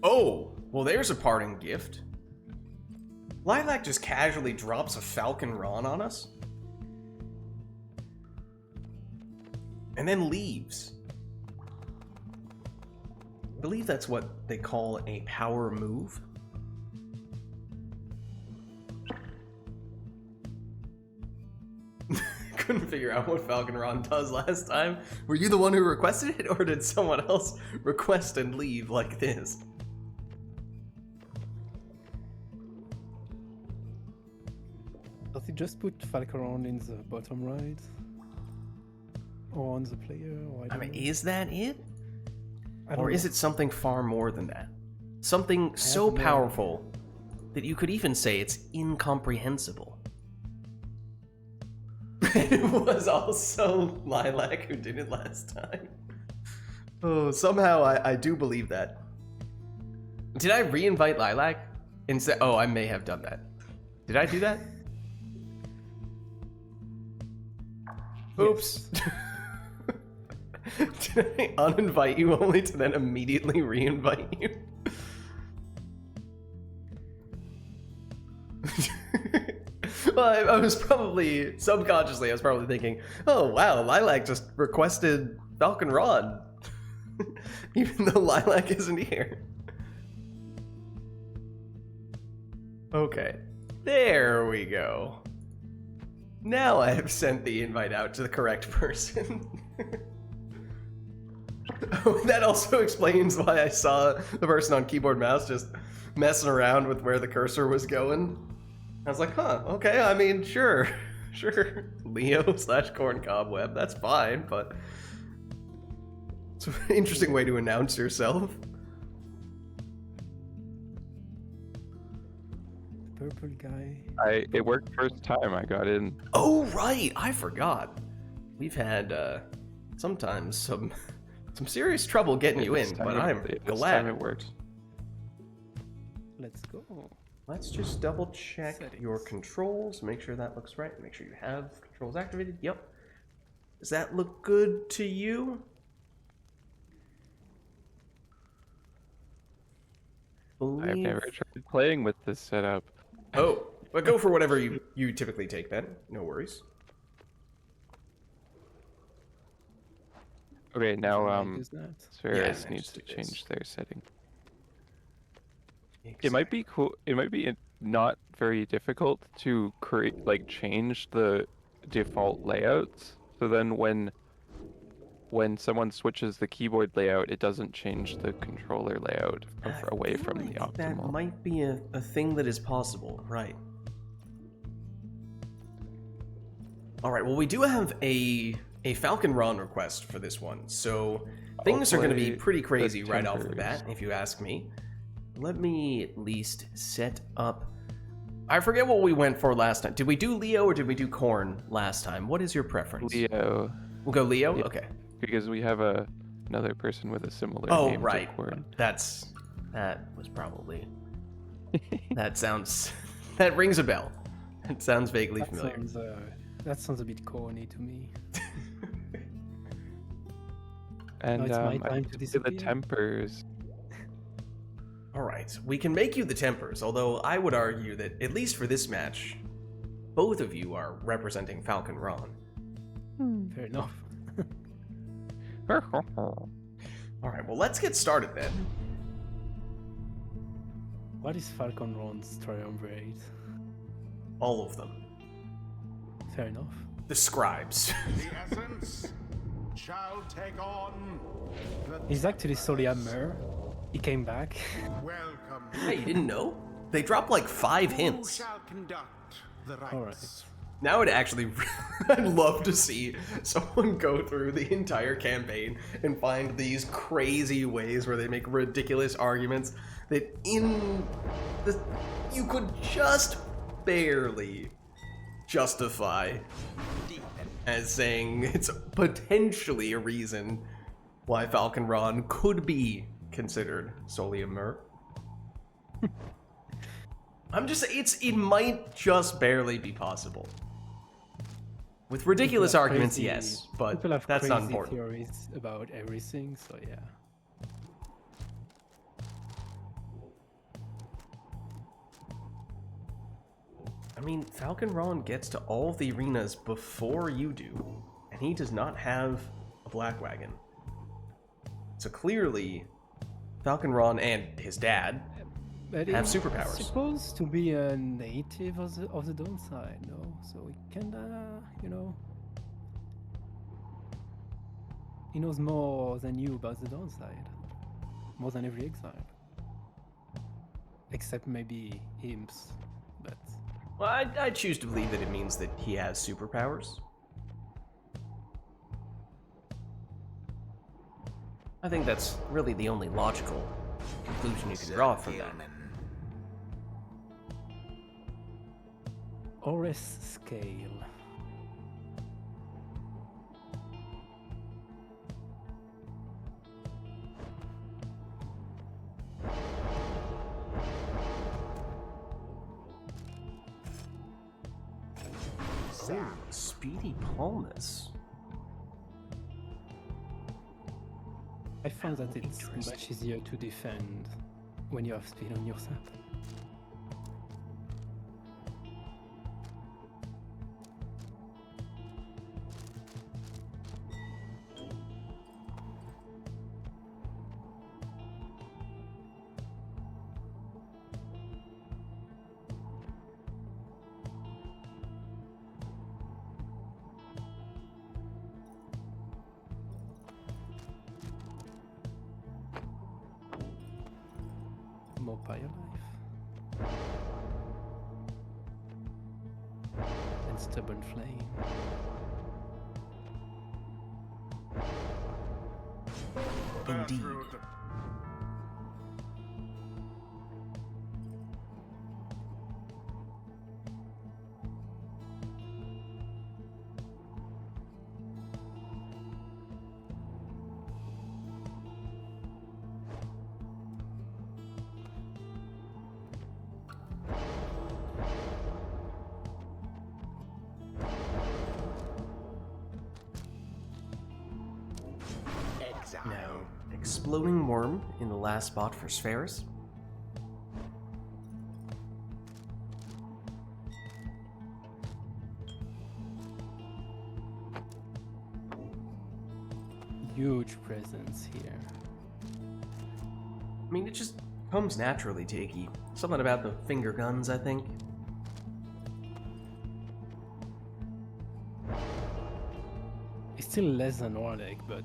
Oh, well there's a parting gift. Lilac just casually drops a Falcon Ron on us. And then leaves. I believe that's what they call a power move. Couldn't figure out what Falcon Ron does last time. Were you the one who requested it, or did someone else request and leave like this? Does it just put Falcaron in the bottom right? Or on the player? Or I mean, is that it? I don't Or is know. it something far more than that? Something so no powerful that you could even say it's incomprehensible. It was also Lilac who did it last time. Oh, somehow I do believe that. Did I re-invite Lilac? Instead, oh, I may have done that. Did I do that? Oops. Did I uninvite you only to then immediately re-invite you? Well, I was probably, subconsciously, I was probably thinking, oh wow, Lilac just requested Falcon Rod. Even though Lilac isn't here. Okay, there we go. Now I have sent the invite out to the correct person. Oh, that also explains why I saw the person on keyboard mouse just messing around with where the cursor was going. I was like, huh, okay, I mean, sure. Leo / Corn Cobweb, that's fine, but it's an interesting way to announce yourself. Purple guy. It worked first time I got in. Oh, right, I forgot. We've had, sometimes some some serious trouble getting you This in, time but it- I'm this glad. time it worked. Let's go. Let's just double check your Settings. controls, make sure that looks right, make sure you have controls activated. Yep. Does that look good to you? I've never tried playing with this setup. Oh, but go for whatever you typically take then. No worries. Okay, now Why does that? Spheres Yeah, needs just to do this. change their setting. It might be cool. It might be not very difficult to create, like, change the default layouts. So then when someone switches the keyboard layout, it doesn't change the controller layout away I feel from the like that optimal. might be a thing that is possible, right? All right. Well, we do have a Falcon Ron request for this one, so things are going to be play pretty the crazy right off the Tempers. bat, if you ask me. Let me at least set up. I forget what we went for last time. Did we do Leo or did we do Corn last time? What is your preference? Leo, We'll go Leo. Yeah. Okay. because we have another person with a similar Oh, name right. to Corn. That was probably. That sounds. That rings a bell. It sounds vaguely familiar. That sounds a bit corny to me. And it's my I time to play the disappear. Tempers. All right, we can make you the Tempers, although I would argue that, at least for this match, both of you are representing Falcon Ron. Fair enough. All right, well, let's get started then. What is Falcon Ron's triumvirate? All of them. Fair enough. The scribes. The essence shall take on the He's actually Soliamer. He came back. welcome. Hey, you didn't know? They dropped like 5 Who hints. shall conduct the rites? Alright. Now I'd actually, I'd love to see someone go through the entire campaign and find these crazy ways where they make ridiculous arguments that you could just barely justify as saying it's potentially a reason why Falcon Ron could be considered solely a mer. I'm just saying it might just barely be possible. With ridiculous People have arguments, crazy- yes, but people have that's not crazy important. theories about everything, so yeah. I mean, Falcon Ron gets to all the arenas before you do, and he does not have a black wagon. So clearly, Falcon Ron and his dad But have he's superpowers. supposed to be a native of the dawn side, no? So he kinda, he knows more than you about the dawn side. More than every exile. Except maybe imps, but... Well, I choose to believe that it means that he has superpowers. I think that's really the only logical conclusion you can draw from that. Ores scale. Oh, Speedy Palmas. I found that it's Interesting. much easier to defend when you have speed on your side. More Pyre life. And stubborn flame. Indeed. exploding worm in the last spot for Spheris. Huge presence here. I mean, it just comes naturally to Iggy. Something about the finger guns, I think. It's still less than Orlek, but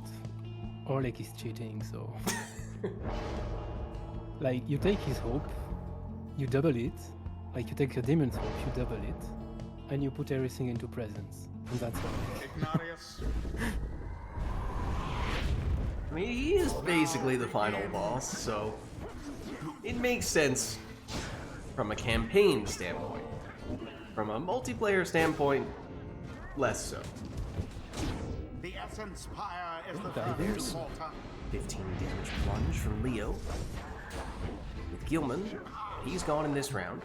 Orlek is cheating, so... Like, you take his hope, you double it, like you take your demon's hope, you double it, and you put everything into presence. And that's Orlek. Ignatius. I mean, he is basically the final boss, so it makes sense from a campaign standpoint. From a multiplayer standpoint, less so. The essence Pyre is the There's first mortar. 15 damage plunge from Leo. With Gilman, he's gone in this round.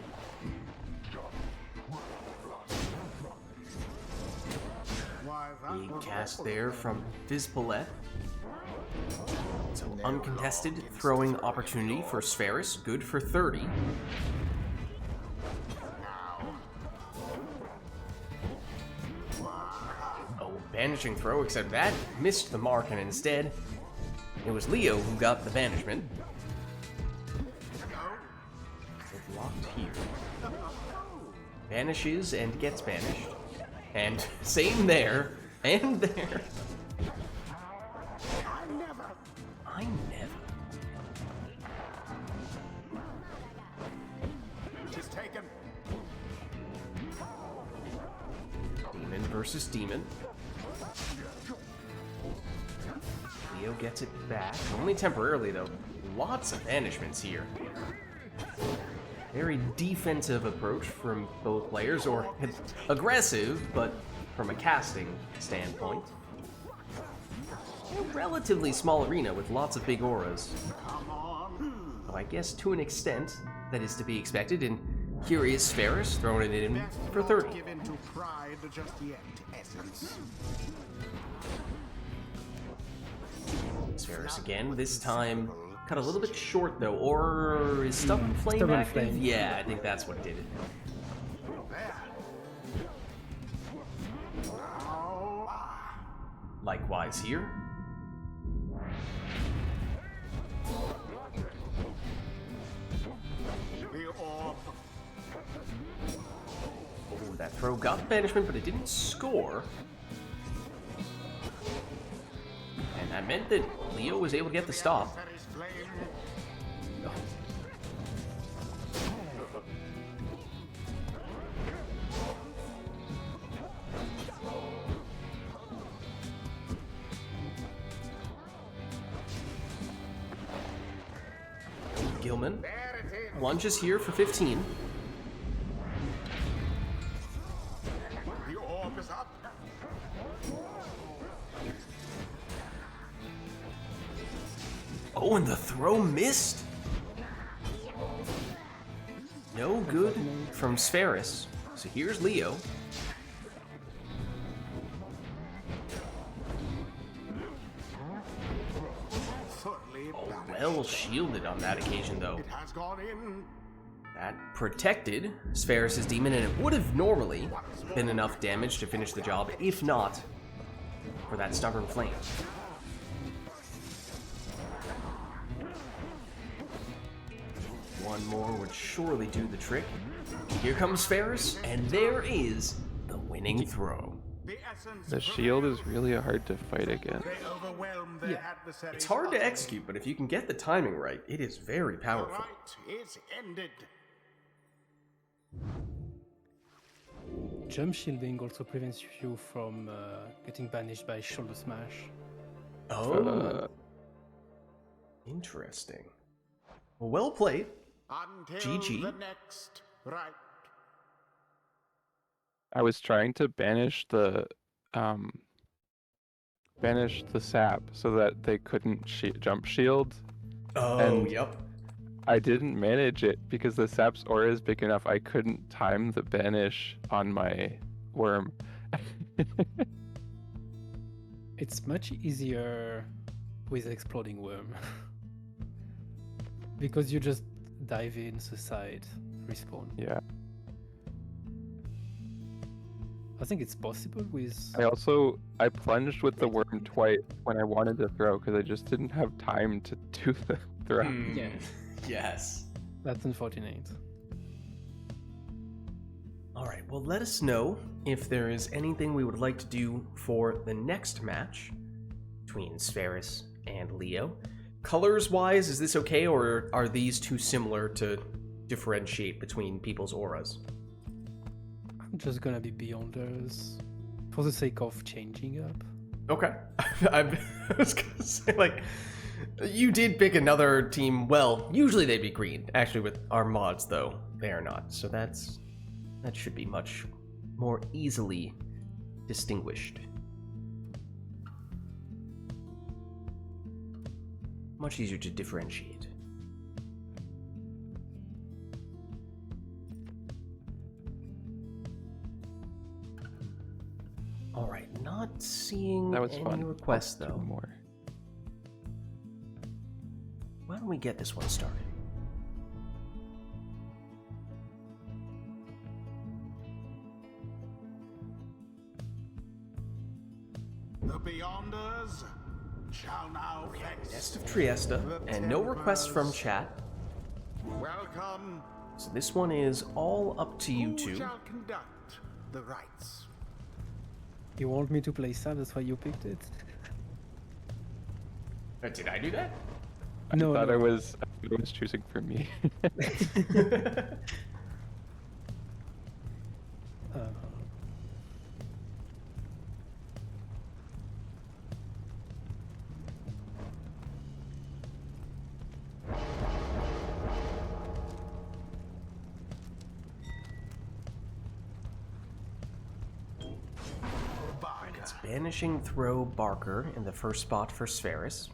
Why, that Big was cast awful. there from Vizpaleth. So uncontested throwing opportunity for Spheris, good for 30. Oh, banishing throw, except that missed the mark, and instead it was Leo who got the banishment. So blocked here. Vanishes and gets banished. And same there, and there. I never. She's taken. Demon versus demon. Leo gets it back, only temporarily though. Lots of banishments here. Very defensive approach from both players, or aggressive, but from a casting standpoint. A relatively small arena with lots of big auras. Come on. So I guess to an extent that is to be expected, and here is Spheris throwing it in Best for not 30. give in to pride just yet, essence. Spheris again, this time cut a little bit short though, or is Stubborn Flame Stubborn active? Flame. Yeah, I think that's what did it. There. Now, Likewise here. the orb. Oh, that throw got the banishment, but it didn't score. And that meant that Leo was able to get the stop. Adversary's flame. Gilman There it is. lunges here for 15. The orb is up. Oh, and the throw missed. No good from Spheris. So here's Leo. Fully Oh, banished. well shielded on that occasion, though. It has gone in. That protected Spheris' demon, and it would have normally been enough damage to finish the job, if not for that Stubborn Flame. One more would surely do the trick. Here comes Spheris, and there is the winning throw. The essence. The shield is really hard to fight against. They overwhelm their adversaries. It's hard to utterly. execute, but if you can get the timing right, it is very powerful. Right is ended. Jump shielding also prevents you from getting banished by shoulder smash. Oh, interesting. Well played. Until GG. the next right. I was trying to banish the sap so that they couldn't jump shield. Oh, And- yep. I didn't manage it because the sap's aura is big enough. I couldn't time the banish on my worm. It's much easier with exploding worm. Because you just dive in, suicide, respawn. Yeah. I think it's possible with. I plunged with the worm twice when I wanted to throw because I just didn't have time to do the throw. Yeah. Yes. That's unfortunate. All right, well, let us know if there is anything we would like to do for the next match between Spheris and Leo. Colors-wise, is this okay, or are these too similar to differentiate between people's auras? I'm just gonna be Beyonders for the sake of changing up. Okay. I was gonna say, like, you did pick another team. Well, usually they'd be green. Actually, with our mods, though, they are not. So that should be much more easily distinguished. Much easier to differentiate. All right, not seeing That was any fun. requests, I'll do though. more. Why don't we get this one started? The Beyonders shall now face. Nest of Trieste, and no requests from chat. Welcome. So this one is all up to you Who two. shall conduct the rites? You want me to play Sam? That's why you picked it. Did I do that? I No, thought no. I was choosing for me. Uh, It's Banishing Throw Barker in the first spot for Spheris.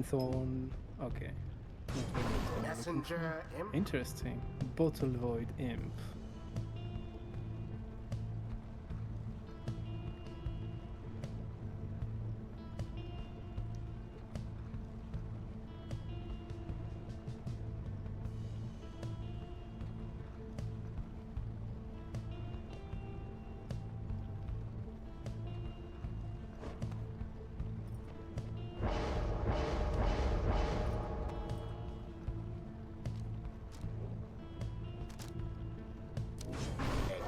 Thorn. Okay. Not Thorn. Messenger imp. Interesting. Bottle Void Imp.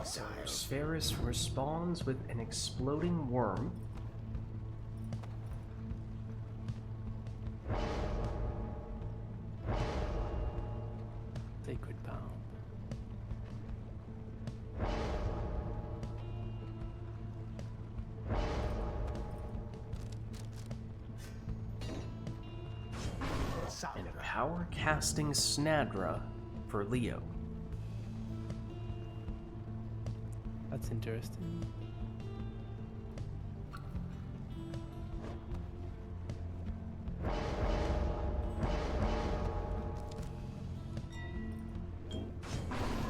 So Spheris responds with an exploding worm. Sacred Bound. And a power casting Snadra for Leo. That's interesting.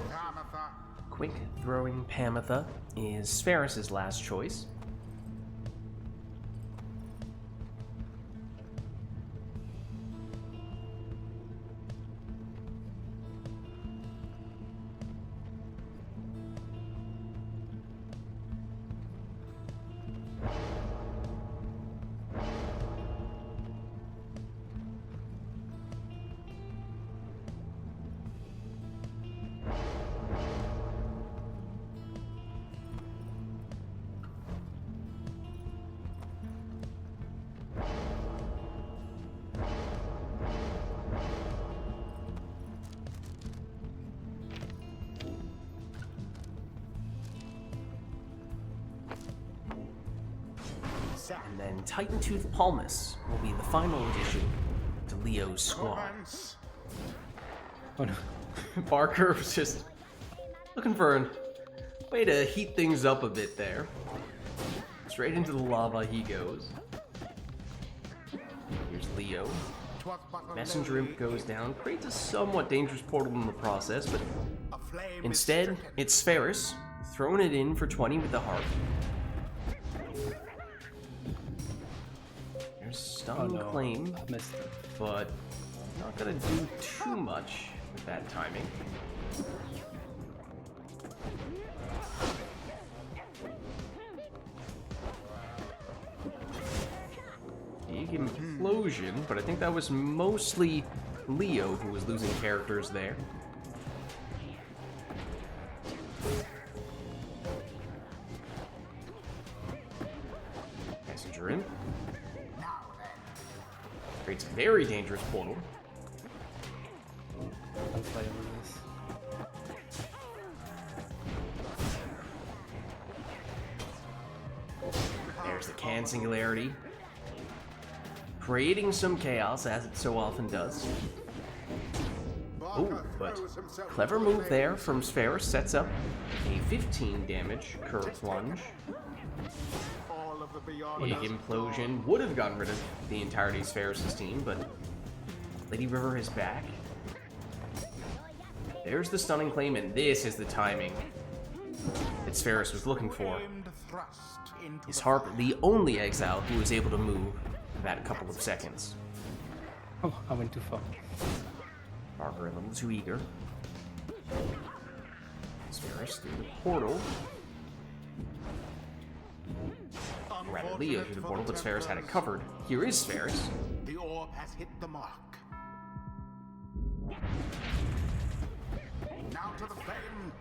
Tamatha. Quick throwing Pamatha is Spheris' last choice. And then Titan Tooth Palmus will be the final addition to Leo's squad. Commence. Oh no. Barker was just looking for a way to heat things up a bit there. Straight into the lava he goes. Here's Leo. 'Twas but a Messenger lowly Imp goes down. Creates a somewhat dangerous portal in the process, but a flame is instead, stricken. it's Ferris throwing it in for 20 with the harp. There's Oh Stun no. Claim, I missed it. but not gonna do too much with that timing. Big implosion, but I think that was mostly Leo who was losing characters there. Messenger Imp. Creates a very dangerous portal. I'll fly over this. There's the Can Singularity. Creating some chaos, as it so often does. Oh, but clever move there from Spheris. Sets up a 15 damage curve plunge. All of the beyond Big implosion would have gotten rid of the entirety of Spheris' team, but Lady River is back. There's the stunning claim, and this is the timing that Spheris was looking for. aimed thrust into Is the Harp the only exile who was able to move that couple of seconds? Oh, I went too far. Barker a little too eager. Spheris through the portal. Rather, Leo through the portal, but Spheris had it covered. Here is Spheris. The orb has hit the mark. Now to the flame.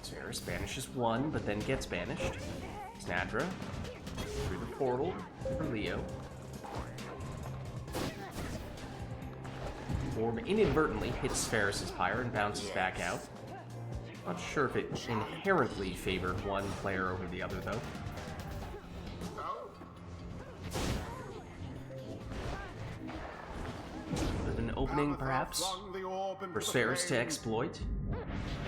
Spheris banishes one, but then gets banished. Snadra through the portal for Leo. Orb inadvertently hits Spheris' Pyre and bounces back out. Not sure if it inherently favored one player over the other, though. With an opening, perhaps, Flung the orb into for the Spheris to flame. exploit.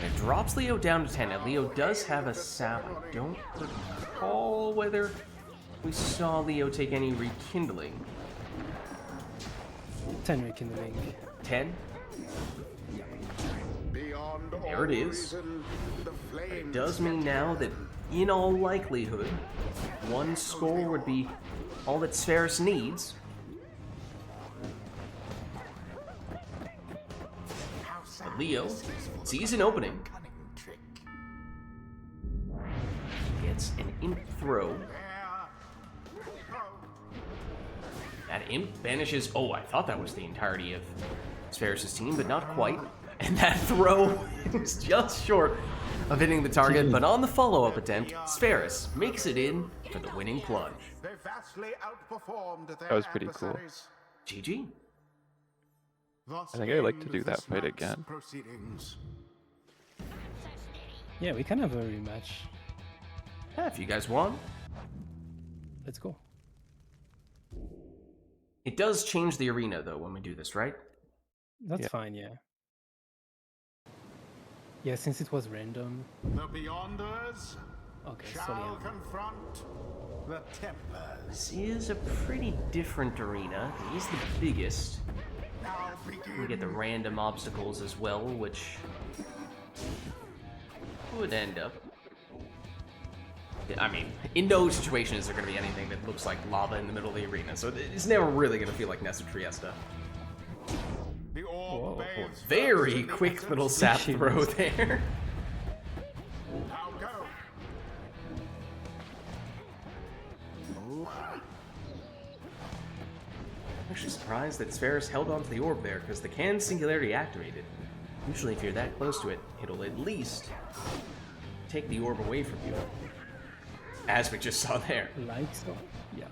And it drops Leo down to 10. Now, Leo does have a sap. I don't recall whether we saw Leo take any rekindling. 10 rekindling. 10? Beyond There it all is. reason, the flame It does mean now that, in all likelihood, one score would be all that Spheris needs. But Leo sees an opening, cunning trick. gets an imp throw. There. Oh, That imp banishes. Oh, I thought that was the entirety of Spheris' team, but not quite. And that throw was just short of hitting the target, but on the follow-up attempt, Spheris makes it in for the winning plunge. they vastly outperformed their That was pretty cool. adversaries. GG. Thus I think I'd like to end do that this fight night's again. Proceedings. Yeah, we can have a rematch. Yeah, if you guys want. Let's go. It does change the arena, though, when we do this, right? That's Yeah. fine, yeah. Yeah, since it was random. The Beyonders Okay, so shall yeah. confront the Templars. This is a pretty different arena. It is the biggest. Now begin. We get the random obstacles as well, which would end up. I mean, in no situation is there going to be anything that looks like lava in the middle of the arena, so it's never really going to feel like Nessa Triesta. The orb Whoa. bathes Very first in the quick essence little of sap Shield. throw there. Now go. I'm actually surprised that Spheris held onto the orb there, because the Can Singularity activated. Usually if you're that close to it, it'll at least take the orb away from you. As we just saw there. Like so. Yeah.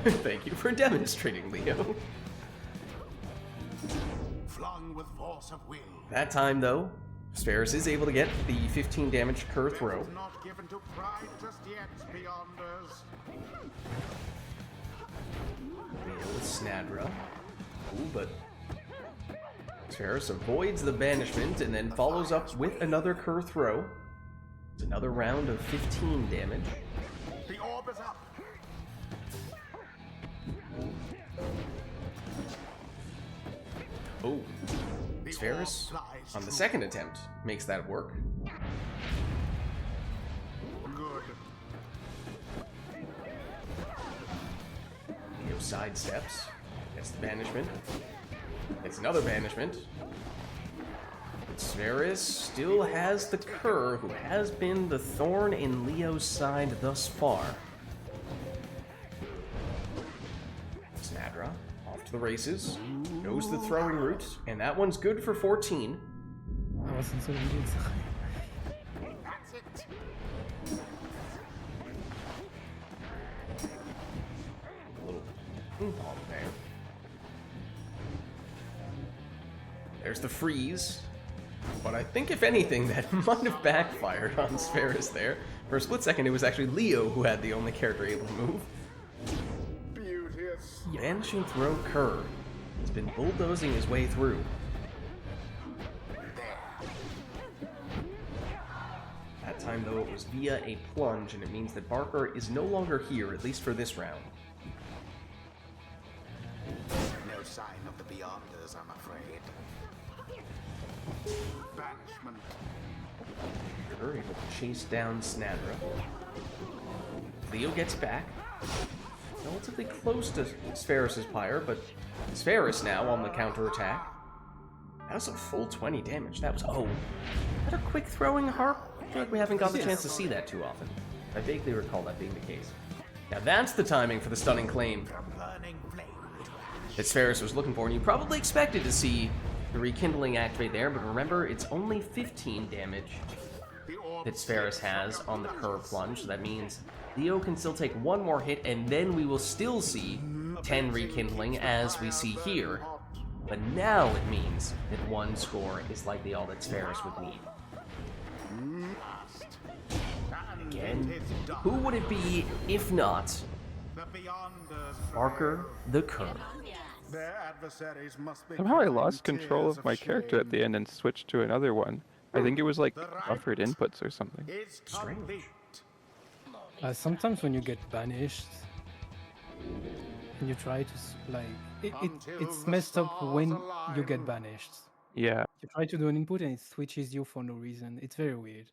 Thank you for demonstrating, Leo. Flung with force of will. That time, though, Spheris is able to get the 15 damage Kerr throw. Not given to pride just yet, Beyonders. Snadra. Ooh, but Ferris avoids the banishment and then follows up with another Cur throw. It's another round of 15 damage. The orb is up. Oh, Ferris on the second attempt makes that work. Good. Leo sidesteps, gets the banishment, gets another banishment. Ferris still has the Cur, who has been the thorn in Leo's side thus far. Snadra off to the races, goes the throwing route, and that one's good for 14. I wasn't so good. That's it. A little ping pong there. There's the freeze. But I think, if anything, that might have backfired on Ferris there. For a split second, it was actually Leo who had the only character able to move. Beauteous. Banishing throw Cur. He's been bulldozing his way through. That time, though, it was via a plunge, and it means that Barker is no longer here, at least for this round. No sign of the Beyonders, I'm afraid. Banishment. Cur able to chase down Snadra. Leo gets back. Relatively close to Sferis' Pyre, but Sferis now on the counterattack. That was a full 20 damage. That was... Oh. Is that a quick throwing harp? I feel like we haven't got the chance to see that too often. I vaguely recall that being the case. Now that's the timing for the stunning claim Burning flame to ash. that Sferis was looking for, and you probably expected to see the rekindling activate there, but remember, it's only 15 damage The orb that Sferis has on the Cur plunge, so that means Leo can still take one more hit, and then we will still see 10 rekindling as we see here. But now it means that one score is likely all that Sferis would need. Again, who would it be if not The Beyonders. Barker the Cur? Their adversaries must be Somehow I crying lost control tears of my character at shame. the end and switched to another one. I think it was like buffered inputs or something. It's Strange. complete. Sometimes when you get banished, and you try to it's messed up when you get banished. Yeah, You try to do an input and it switches you for no reason. It's very weird.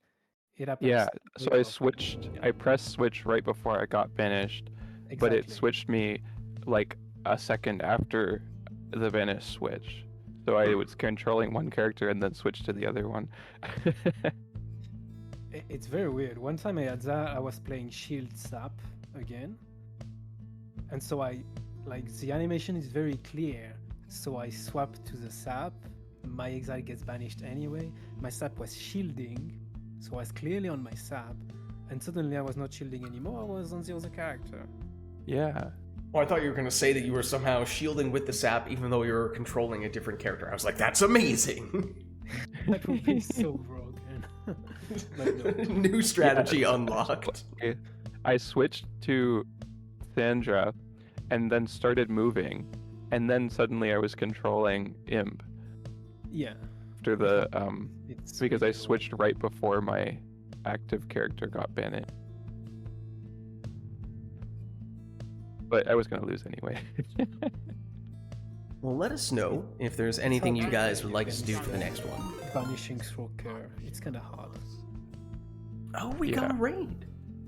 It happens. yeah. So very I often. switched. Yeah. I pressed switch right before I got banished, but it Exactly. switched me like a second after the banish switch. So I was controlling one character and then switched to the other one. It's very weird. One time I had that, I was playing Shield Sap again. And so the animation is very clear. So I swapped to the Sap. My exile gets banished anyway. My Sap was shielding. So I was clearly on my Sap. And suddenly I was not shielding anymore, I was on the other character. Yeah. Oh, I thought you were going to say that you were somehow shielding with the sap even though you were controlling a different character. I was like, that's amazing! That would be so broken. But no. New strategy unlocked. I switched to Sandra and then started moving, and then suddenly I was controlling Imp Yeah. after the It's because I really cool. switched right before my active character got banned. But I was gonna lose anyway. Well, let us know if there's anything you guys would like us to do for the next one. Banishing Throker. It's kinda hard. Oh, we got Yeah. a raid.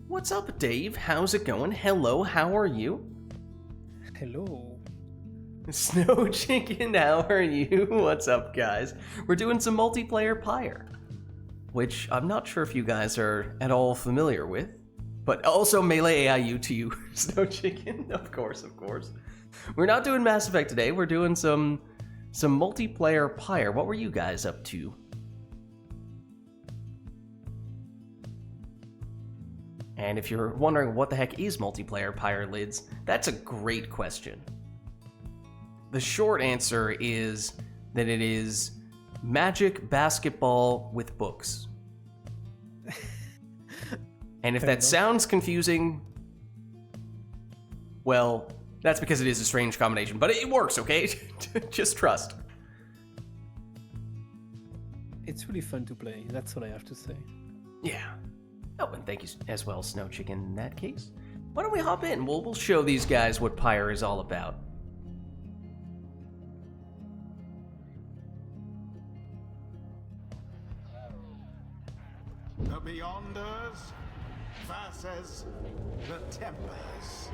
What's up, Dave? How's it going? Hello, how are you? Hello. Snow Chicken, how are you? What's up, guys? We're doing some multiplayer Pyre, which I'm not sure if you guys are at all familiar with, but also Melee AIU to you, Snow Chicken, of course, of course. We're not doing Mass Effect today, we're doing some multiplayer Pyre. What were you guys up to? And if you're wondering what the heck is multiplayer Pyre, Lids, that's a great question. The short answer is that it is Magic Basketball with books. And if Fair that enough. sounds confusing, well, That's because it is a strange combination, but it works, okay? Just trust. It's really fun to play. That's all I have to say. Yeah. Oh, and thank you as well, Snow Chicken, in that case. Why don't we hop in? We'll show these guys what Pyre is all about. The Beyonders versus the Tempers.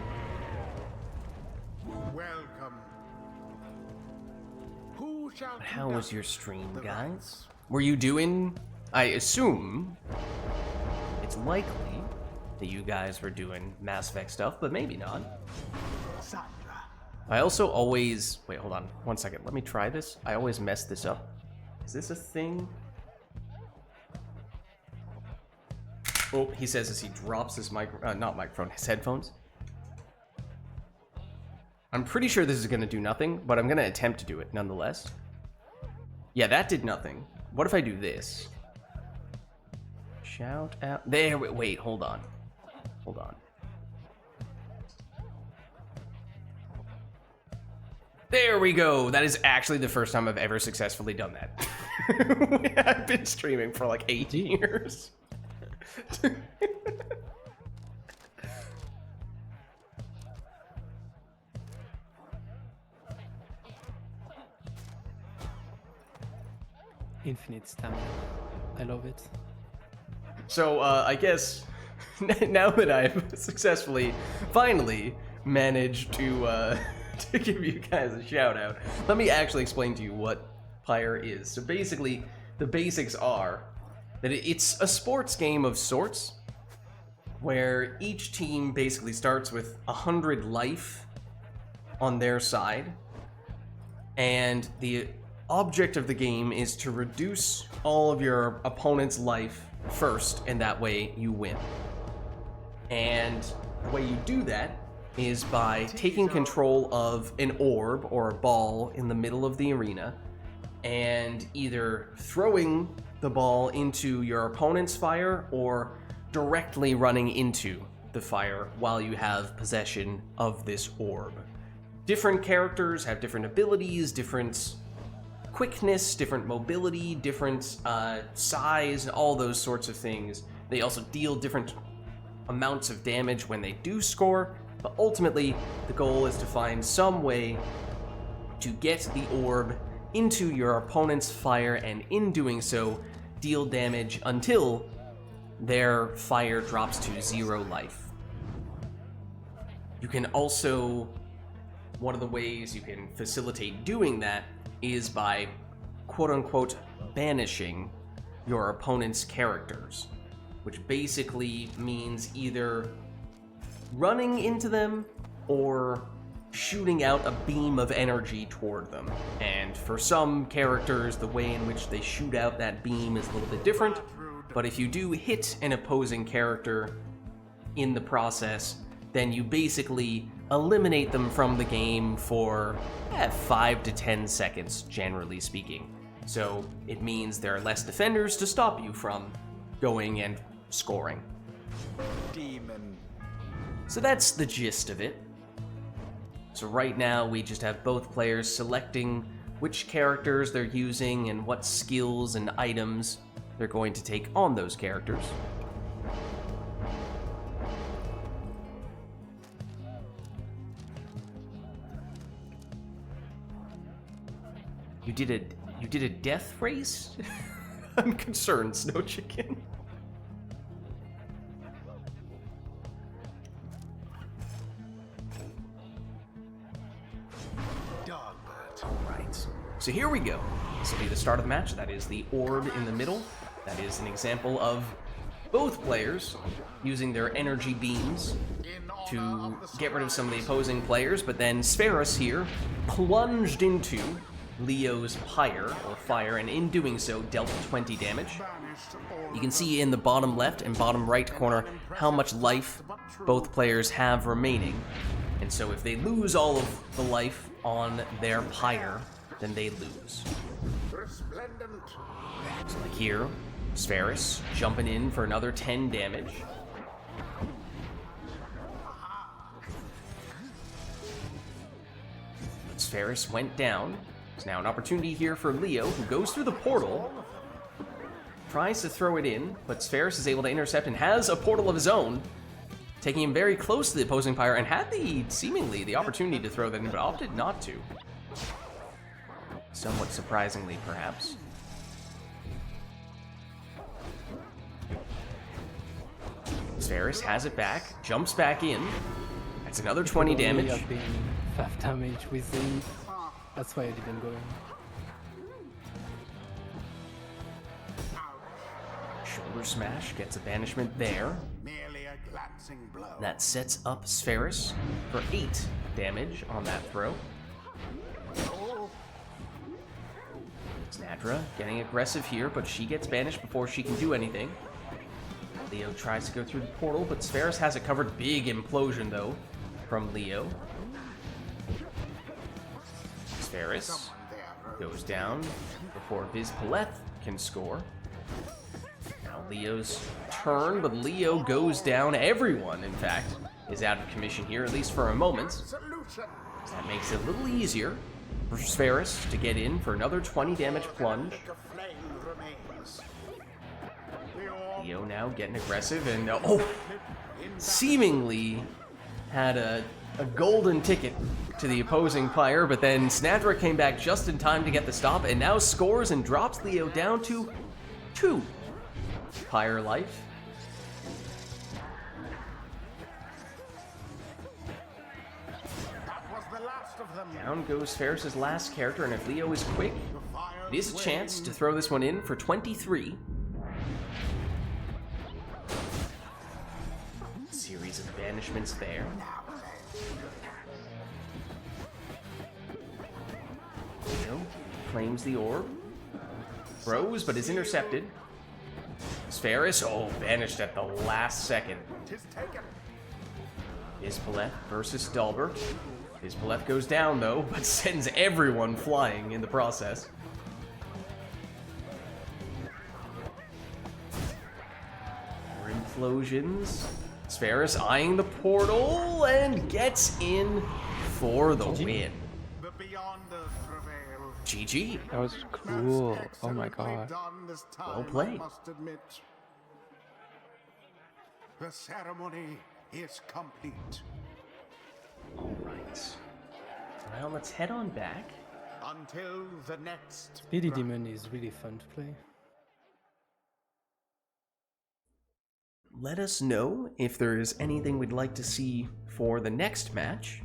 Welcome. Who shall How was your stream, the guys? rites? Were you doing... I assume it's likely that you guys were doing Mass Effect stuff, but maybe not. Sandra. I also always... Wait, hold on. 1 second. Let me try this. I always mess this up. Is this a thing? Oh, he says as he drops his not microphone, his headphones. I'm pretty sure this is going to do nothing, but I'm going to attempt to do it nonetheless. Yeah, that did nothing. What if I do this? Shout out. There, wait, hold on. Hold on. There we go. That is actually the first time I've ever successfully done that. I've been streaming for like 8 years. Infinite stamina. I love it. So, I guess now that I've successfully, finally managed to to give you guys a shout out, let me actually explain to you what Pyre is. So basically, the basics are that it's a sports game of sorts, where each team basically starts with 100 life on their side, and the object of the game is to reduce all of your opponent's life first, and that way you win. And the way you do that is by taking control of an orb or a ball in the middle of the arena, and either throwing the ball into your opponent's fire or directly running into the fire while you have possession of this orb. Different characters have different abilities, different quickness, different mobility, different size, and all those sorts of things. They also deal different amounts of damage when they do score, but ultimately the goal is to find some way to get the orb into your opponent's fire, and in doing so, deal damage until their fire drops to 0 life. You can also, one of the ways you can facilitate doing that is by quote-unquote banishing your opponent's characters, which basically means either running into them or shooting out a beam of energy toward them. And for some characters, the way in which they shoot out that beam is a little bit different, but if you do hit an opposing character in the process, then you basically eliminate them from the game for 5 to 10 seconds, generally speaking. So it means there are less defenders to stop you from going and scoring. Demon. So that's the gist of it. So right now we just have both players selecting which characters they're using and what skills and items they're going to take on those characters. You did a death race? I'm concerned, Snow Chicken. Dogbert. Right. So here we go. This will be the start of the match. That is the orb in the middle. That is an example of both players using their energy beams to get rid of some of the opposing players, but then Spherus here plunged into Leo's Pyre, or fire, and in doing so dealt 20 damage. You can see in the bottom left and bottom right corner how much life both players have remaining. And so if they lose all of the life on their Pyre, then they lose. Resplendent. So like here, Spherus jumping in for another 10 damage. Spheris went down. There's now an opportunity here for Leo, who goes through the portal. Tries to throw it in, but Spheris is able to intercept and has a portal of his own, taking him very close to the opposing Pyre, and had seemingly the opportunity to throw that in, but opted not to. Somewhat surprisingly, perhaps. Spheris has it back, jumps back in. That's another 20 damage. I've been 5 damage with him. That's why I didn't go in. Shoulder smash gets a banishment there. Merely a glancing blow. That sets up Spheris for 8 damage on that throw. Snadra getting aggressive here, but she gets banished before she can do anything. Leo tries to go through the portal, but Spheris has it covered. Big implosion, though, from Leo. Spheris goes down before Vids can score. Now Leo's turn, but Leo goes down. Everyone, in fact, is out of commission here, at least for a moment. So that makes it a little easier for Spheris to get in for another 20 damage plunge. Leo now getting aggressive and seemingly had a golden ticket to the opposing Pyre, but then Snadra came back just in time to get the stop and now scores and drops Leo down to 2 Pyre life. Down goes Ferris's last character, and if Leo is quick, it is a chance to throw this one in for 23. Series of banishments there. Leo claims the orb. Throws, but is intercepted. Spheris, banished at the last second. Ispaleth versus Dalbert. Ispaleth goes down, though, but sends everyone flying in the process. More implosions. Spheris eyeing the portal and gets in for the win. GG. That was cool. Oh my god. Well played. The ceremony is complete. Alright. Well, let's head on back. Until the next. Speedy Demon is really fun to play. Let us know if there is anything we'd like to see for the next match.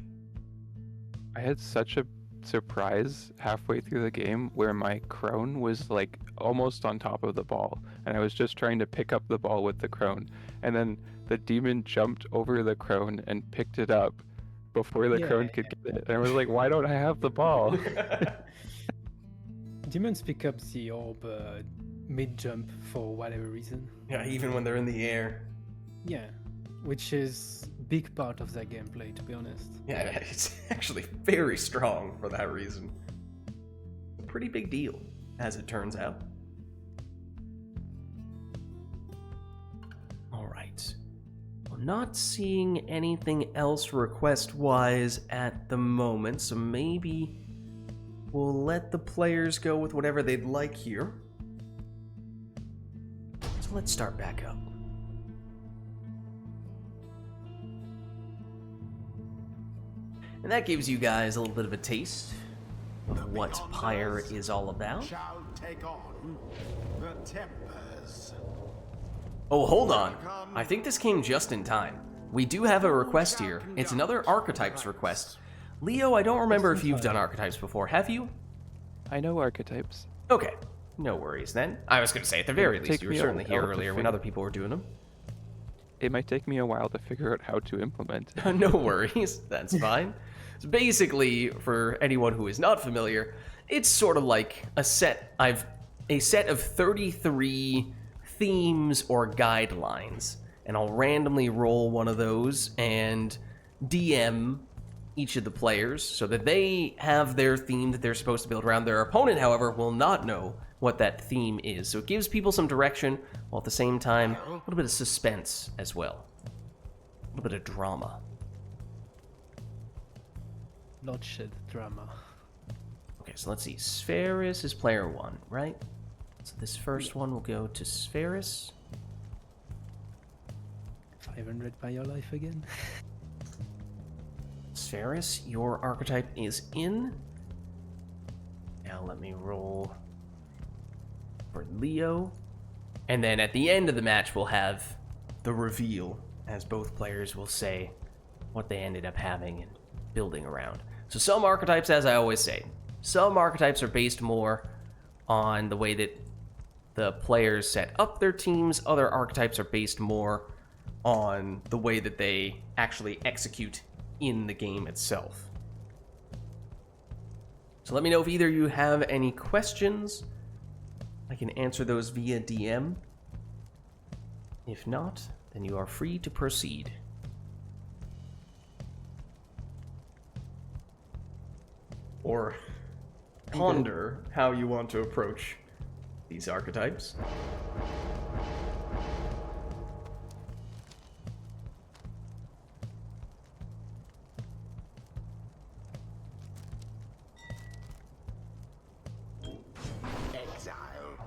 I had such a surprise halfway through the game where my crone was like almost on top of the ball, and I was just trying to pick up the ball with the crone, and then the demon jumped over the crone and picked it up before the crone could get it. And I was like, why don't I have the ball? Demons pick up the orb mid-jump for whatever reason. Yeah, even when they're in the air. Yeah, which is big part of their gameplay, to be honest. Yeah, it's actually very strong for that reason. A pretty big deal, as it turns out. Alright. I'm not seeing anything else request-wise at the moment, so maybe we'll let the players go with whatever they'd like here. So let's start back up. And that gives you guys a little bit of a taste of what Pyre is all about. Shall take on the Tempers. Oh, hold on. I think this came just in time. We do have a request here. It's another Archetypes request. Leo, I don't remember if you've done Archetypes before. Have you? I know archetypes. Okay. No worries then. I was going to say, at the very least, you were certainly here earlier when other people were doing them. It might take me a while to figure out how to implement it. No worries. That's fine. So basically, for anyone who is not familiar, it's sort of like a set of 33 themes or guidelines, and I'll randomly roll one of those and DM each of the players so that they have their theme that they're supposed to build around. Their opponent, however, will not know what that theme is, so it gives people some direction while at the same time a little bit of suspense as well, a little bit of drama. Bloodshed drama. Okay, so let's see. Spheris is player 1, right? So this first one will go to Spheris. 500 by your life again. Spheris, your archetype is in. Now let me roll for Leo. And then at the end of the match, we'll have the reveal, as both players will say what they ended up having and building around. So some archetypes, as I always say, some archetypes are based more on the way that the players set up their teams. Other archetypes are based more on the way that they actually execute in the game itself. So let me know if either of you have any questions. I can answer those via DM. If not, then you are free to proceed. Or ponder how you want to approach these archetypes. Exile.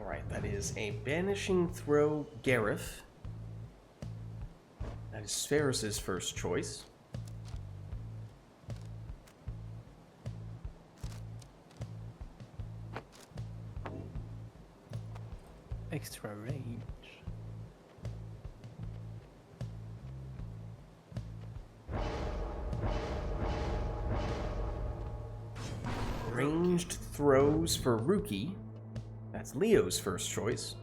Alright, that is a Banishing Throw Gareth. That is Spheris' first choice. Extra range. Ranged throws for Rookie. That's Leo's first choice.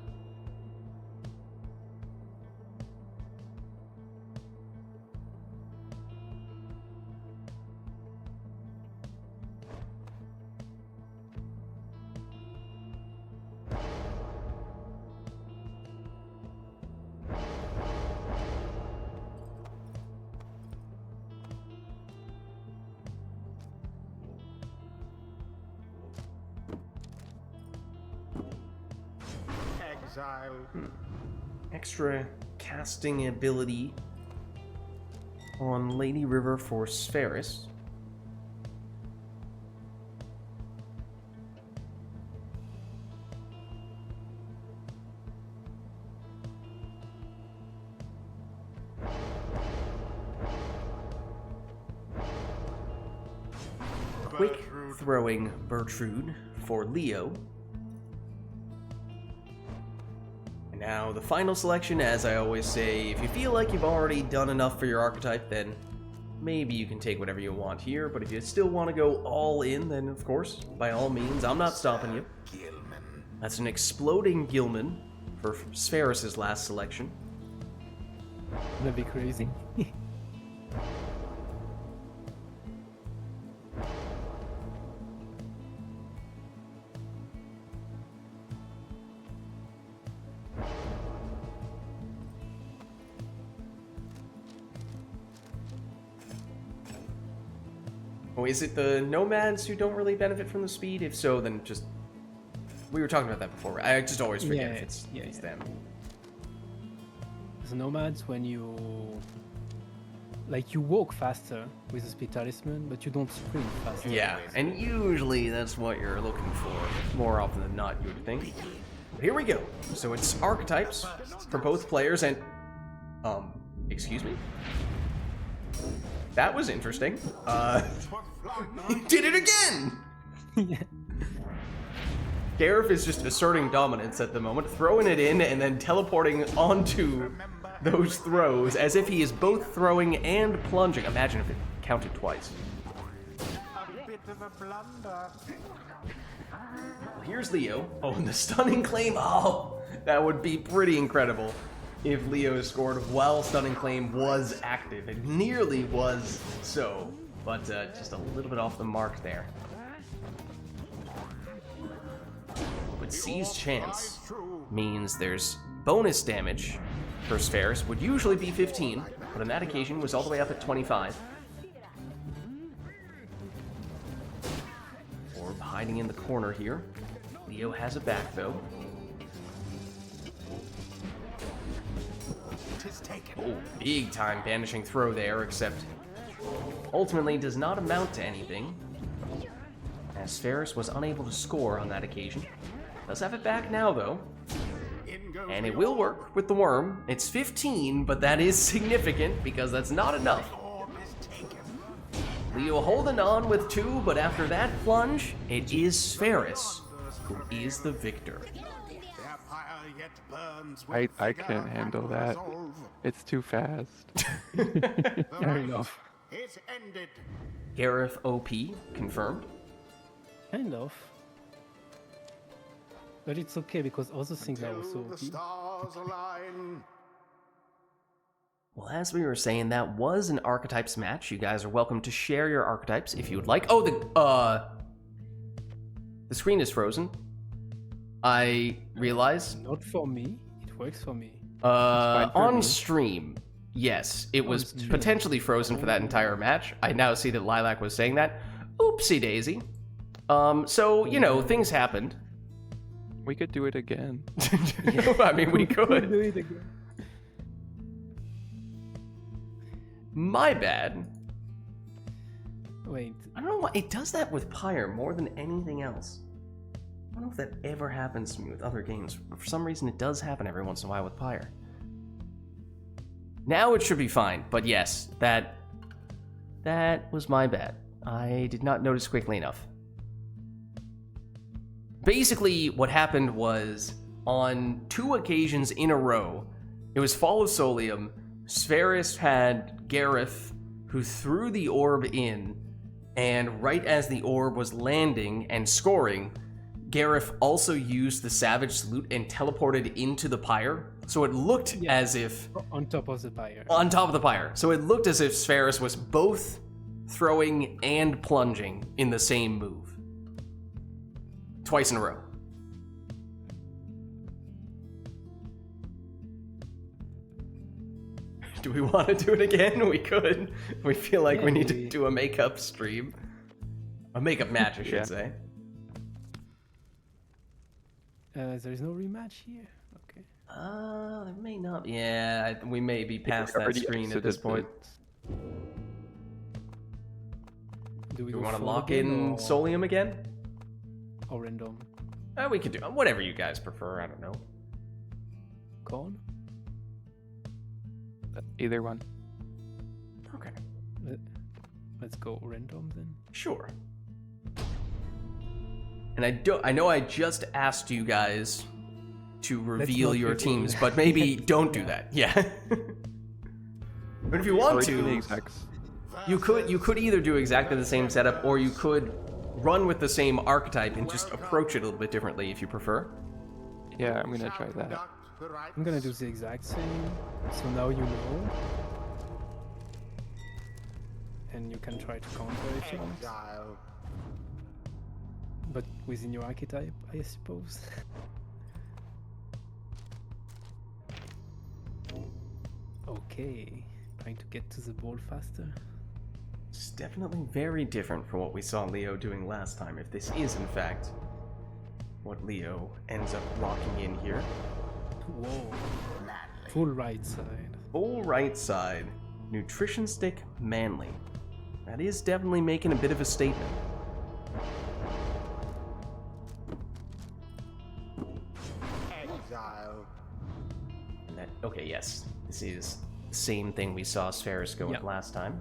Exile. Extra casting ability on Lady River for Spheris. Quick throwing Bertrude for Leo. And now the final selection, as I always say, if you feel like you've already done enough for your archetype, then maybe you can take whatever you want here, but if you still want to go all in, then of course, by all means, I'm not stopping you. Gilman. That's an Exploding Gilman for Spheris' last selection. That'd be crazy. Oh, is it the nomads who don't really benefit from the speed? If so, then just... We were talking about that before. I just always forget if it's them. The nomads, when you... Like, you walk faster with the speed talisman, but you don't sprint faster. Yeah, and usually that's what you're looking for. More often than not, you would think. But here we go. So it's archetypes for both players and... excuse me? That was interesting. He did it again! Yeah. Gareth is just asserting dominance at the moment, throwing it in and then teleporting onto those throws as if he is both throwing and plunging. Imagine if it counted twice. A bit of a blunder. Here's Leo. Oh, and the stunning claim. Oh, that would be pretty incredible if Leo scored while stunning claim was active. It nearly was so, but just a little bit off the mark there. But Seize Chance means there's bonus damage for Spheris, would usually be 15, but on that occasion was all the way up at 25. Orb hiding in the corner here. Leo has it back though. Oh, big time banishing throw there, except ultimately does not amount to anything. as Ferris was unable to score on that occasion. Does have it back now, though. And it will work with the worm. It's 15, but that is significant because that's not enough. Leo holding on with 2, but after that plunge, it is Ferris who is the victor. I can't handle that. It's too fast. Fair enough. It's ended. Gareth OP confirmed. Kind of. But it's okay because other things are also The OP. stars align. Well, as we were saying, that was an archetypes match. You guys are welcome to share your archetypes if you would like. Oh, the screen is frozen. I realize. Not for me. It works for me. fine for On me. stream, yes, it was stream. potentially frozen for that entire match. I now see that Lilac was saying that. Oopsie daisy. So, you know, things happened. We could do it again. I mean, we could. Do it again. My bad. Wait. I don't know why it does that with Pyre more than anything else. I don't know if that ever happens to me with other games, but for some reason it does happen every once in a while with Pyre. Now it should be fine, but yes, that was my bad. I did not notice quickly enough. Basically, what happened was, on 2 occasions in a row, it was Fall of Solium, Spheris had Gareth, who threw the orb in, and right as the orb was landing and scoring, Gareth also used the Savage Salute and teleported into the Pyre. So it looked as if... On top of the Pyre. On top of the Pyre. So it looked as if Spheris was both throwing and plunging in the same move. Twice in a row. Do we want to do it again? We could. We feel like we need to do a makeup stream. A makeup match, I should Yeah. say. There is no rematch here. Okay. There may not. Yeah, we may be past that Already screen at this exited point. Do we Do we go want to full lock again in or, Solium again? or random? We could do whatever you guys prefer. I don't know. Corn? Either one. Okay, Let's go random then. sure. And I know I just asked you guys to reveal not your reveal. teams, but maybe don't do that. Yeah. But if you want Already doing the to, execs. you could either do exactly the same setup, or you could run with the same archetype and just approach it a little bit differently if you prefer. Yeah, I'm gonna try that. I'm gonna do the exact same. So now you know. And you can try to counter if you want. Exile. But within your archetype, I suppose. Okay. Trying to get to the ball faster. It's definitely very different from what we saw Leo doing last time, if this is in fact what Leo ends up locking in here. Whoa. Full right side. Full right side, nutrition stick manly. That is definitely making a bit of a statement. Exile. And that, okay, yes, this is the same thing we saw Spheris go with Yeah. last time.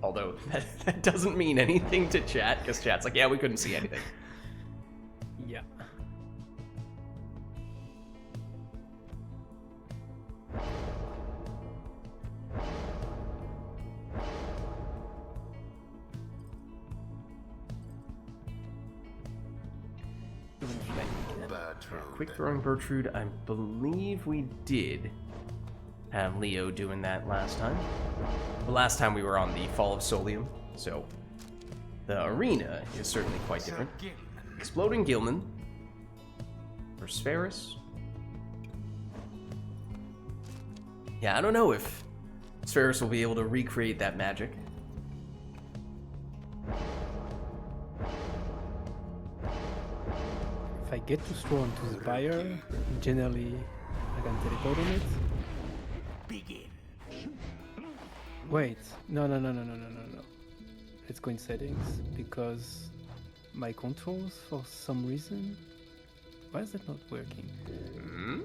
Although that doesn't mean anything to chat, because chat's like, yeah, we couldn't see anything. Yeah. Quick throwing Bertrude, I believe we did have Leo doing that last time. The last time we were on the Fall of Solium, so the arena is certainly quite different. Exploding Gilman for Spheris. Yeah, I don't know if Spheris will be able to recreate that magic. If I get too strong into the Pyre, generally I can teleport on it. Begin. Wait, no. let's go in settings, because my controls, for some reason, why is that not working? Hmm?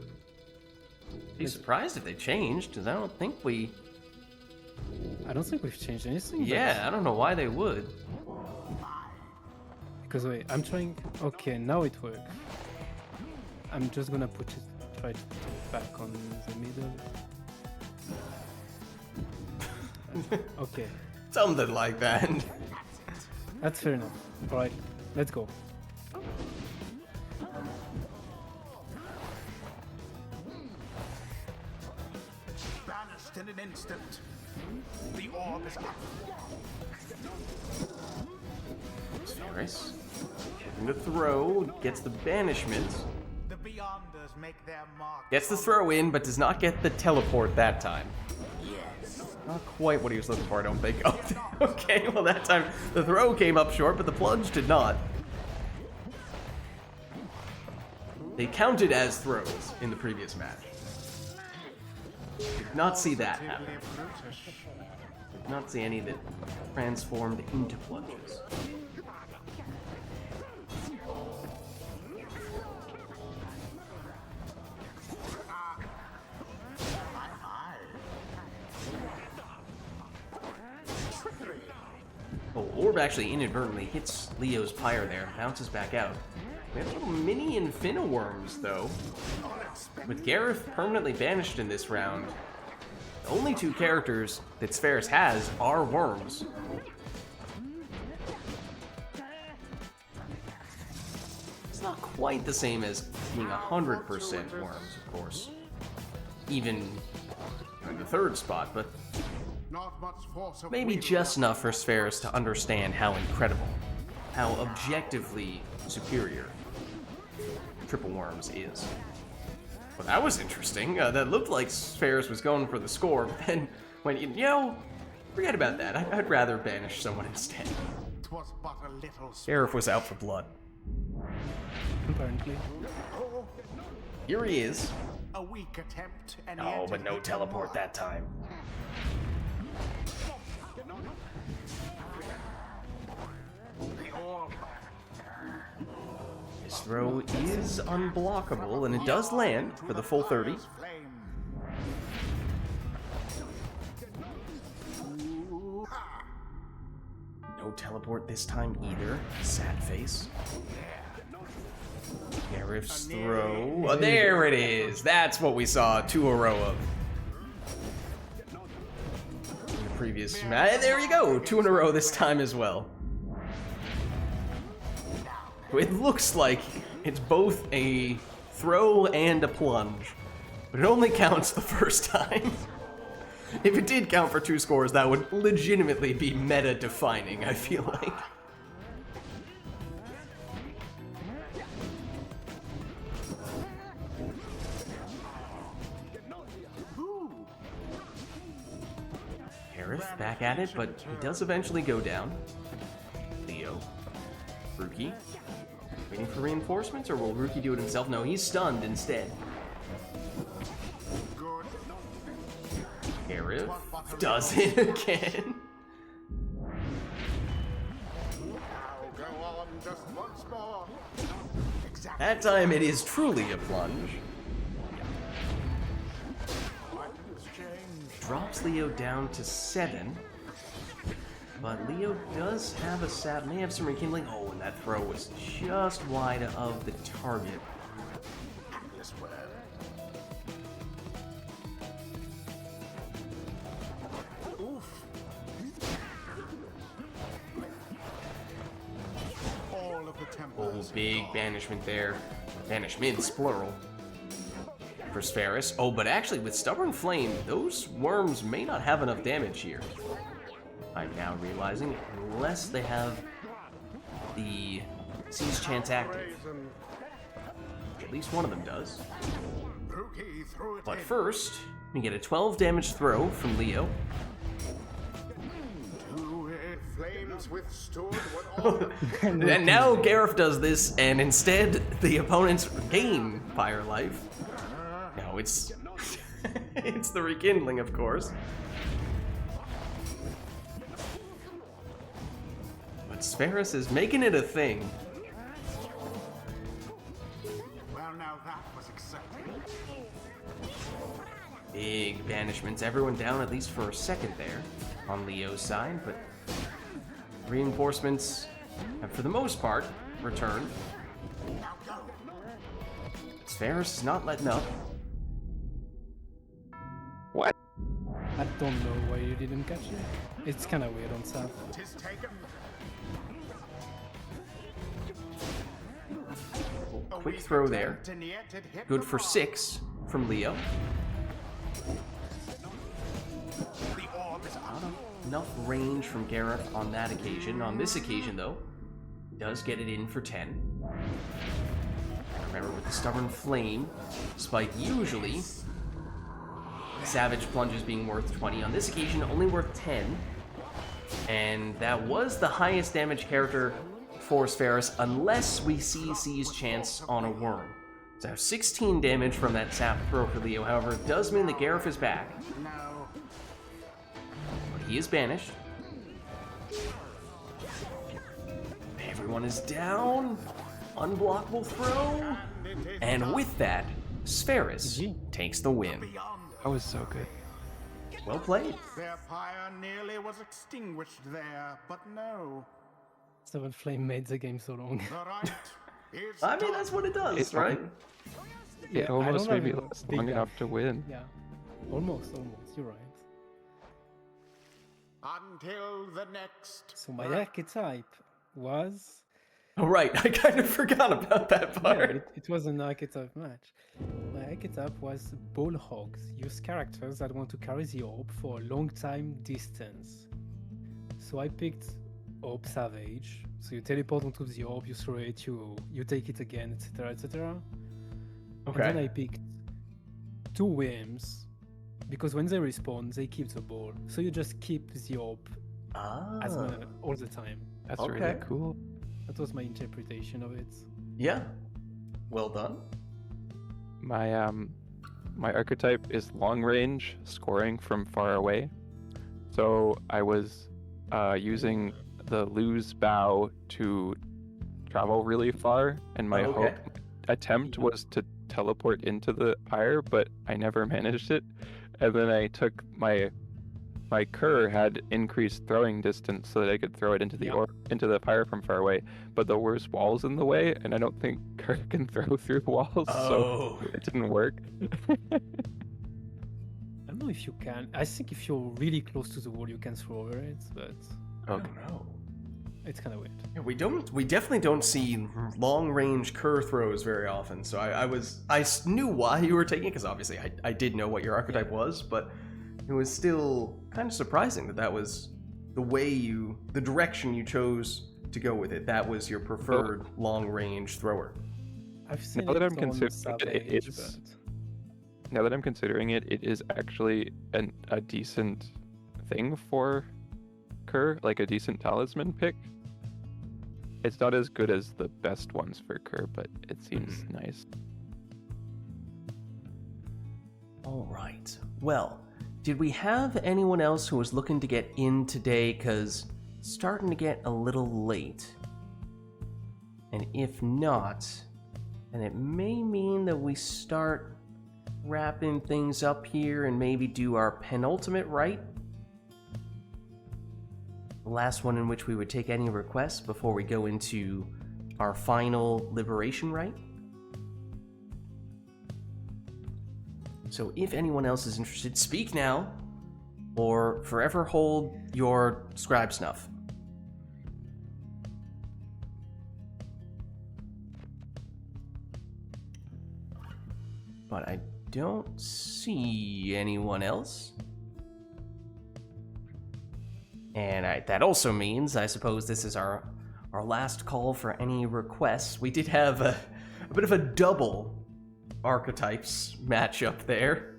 Be surprised if they changed, because I don't think we... I don't think we've changed anything. but- Yeah, I don't know why they would. Because wait, I'm trying. Okay, now it works. I'm just gonna try to put it back on the middle. Okay, Something like that. that's fair enough. All right, let's go. Banished in an instant. The orb is up. Ferris, getting the throw, gets the banishment, The Beyonders make their mark. gets the throw in, but does not get the teleport that time. Yes. Not quite what he was looking for, I don't think. Oh, okay, well that time the throw came up short, but the plunge did not. They counted as throws in the previous match. Did not see that happen. Did not see any that transformed into plunges. Oh, Orb actually inadvertently hits Leo's Pyre there, bounces back out. We have little mini Infiniworms, though. With Gareth permanently banished in this round, the only two characters that Spheres has are worms. It's not quite the same as being 100% worms, of course. Even in the third spot, but Not much force of maybe will just enough for Spheres to understand how incredible, how objectively superior Triple Worms is. Well, that was interesting. That looked like Spheres was going for the score, but then when you know, forget about that. I'd rather banish someone instead. It was but a little Gareth was out for blood. Apparently. Here he is. a weak attempt. And Oh, yet but it no hit the teleport mark. that time. The orb. His throw is unblockable, and it does land for the full 30. Fire's flame. No teleport this time either. Sad face. Gareth's throw. Oh, there it is. That's what we saw 2 a row of. In the previous match. There you go. 2 in a row this time as well. It looks like it's both a throw and a plunge, but it only counts the first time. If it did count for 2 scores, that would legitimately be meta-defining, I feel like. Gareth back at it, but he does eventually go down. Leo. Rookie. Waiting for reinforcements, or will Rookie do it himself? No, he's stunned instead. Good. Gareth does it again. Now go on just once more. Exactly. That time it is truly a plunge. Items change. Drops Leo down to 7. But Leo does have a sap, may have some rekindling. Oh, and that throw was just wide of the target. This way. Oof. All of the temples. Oh, big banishment there. Banishments, plural. For Spheres. Oh, but actually with Stubborn Flame, those worms may not have enough damage here. I'm now realizing, unless they have the Seize Chance active. Which at least one of them does. Rookie threw it But in. first, we get a 12 damage throw from Leo. Two flames withstood what all. And now Gareth does this, and instead the opponents gain fire life. No, it's it's the rekindling, of course. Spheris is making it a thing. Well, now that was exciting. Big banishments. Everyone down at least for a second there on Leo's side, but reinforcements have, for the most part, returned. Now go. Spheris is not letting up. What? I don't know why you didn't catch it. It's kind of weird on Saf. Tis taken. Quick throw there. Good for 6 from Leo. The orb is up. Enough range from Gareth on that occasion. On this occasion, though, does get it in for 10. Remember, with the Stubborn Flame, despite usually Savage Plunges being worth 20, on this occasion only worth 10. And that was the highest damage character for Spheris, unless we see Seize Chance on a Worm. So 16 damage from that Sap throw for Leo. However, it does mean that Gareth is back. No. But he is banished. Everyone is down. Unblockable throw. And with that, Spheris GG. takes the win. Beyond. That was so good. Well played. Their pyre nearly was extinguished there, but no. Seven Flame made the game so long. The right is I mean, done. that's what it does, It's right? It I almost don't made me have a last big long guy. enough to win. Yeah, almost. You're right. Until the next. So my archetype was. Oh, right. I kind of forgot about that Yeah, part. it was an archetype match. My archetype was Ball Hogs. Use characters that want to carry the orb for a long time distance. So I picked Orb Savage. So you teleport onto the orb, you throw it, you take it again, etc., etc. And then I picked 2 Worms, because when they respawn, they keep the ball. So you just keep the orb as all the time. That's Okay. really cool. That was my interpretation of it. Yeah. Well done. My my archetype is long range, scoring from far away. So I was using the lose bow to travel really far, and my Okay. attempt was to teleport into the pyre, but I never managed it. And then I took my cur had increased throwing distance so that I could throw it into the into the pyre from far away. But there were walls in the way, and I don't think cur can throw through walls, so it didn't work. I don't know if you can. I think if you're really close to the wall, you can throw over it, but I don't know. it's kind of weird. Yeah, we definitely don't see long range cur throws very often. So I knew why you were taking it, because obviously I did know what your archetype was, but it was still kind of surprising that was the direction you chose to go with it. That was your preferred long range thrower. I've seen Now that it I'm on considering it, Savage, it's but now that I'm considering it, it is actually a decent thing for cur, like a decent talisman pick. It's not as good as the best ones for cur, but it seems nice. All right. Well, did we have anyone else who was looking to get in today? Because it's starting to get a little late. And if not, then it may mean that we start wrapping things up here and maybe do our penultimate rite. The last one in which we would take any requests before we go into our final liberation rite. So if anyone else is interested, speak now, or forever hold your scribe snuff. But I don't see anyone else. And that also means, I suppose, this is our last call for any requests. We did have a bit of a double archetypes matchup there.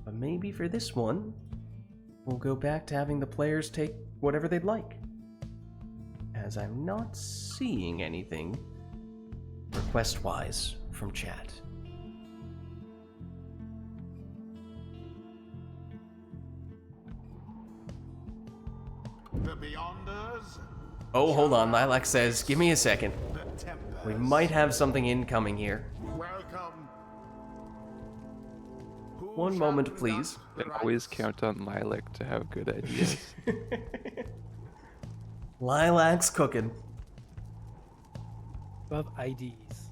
But maybe for this one, we'll go back to having the players take whatever they'd like. As I'm not seeing anything request-wise from chat. The Beyonders, Oh, hold on. Lilac says, give me a second. the Tempers. We might have something incoming here. Welcome. Who One shall moment, conduct please. the And always rites? count on Lilac to have good ideas. Lilac's cooking. About IDs.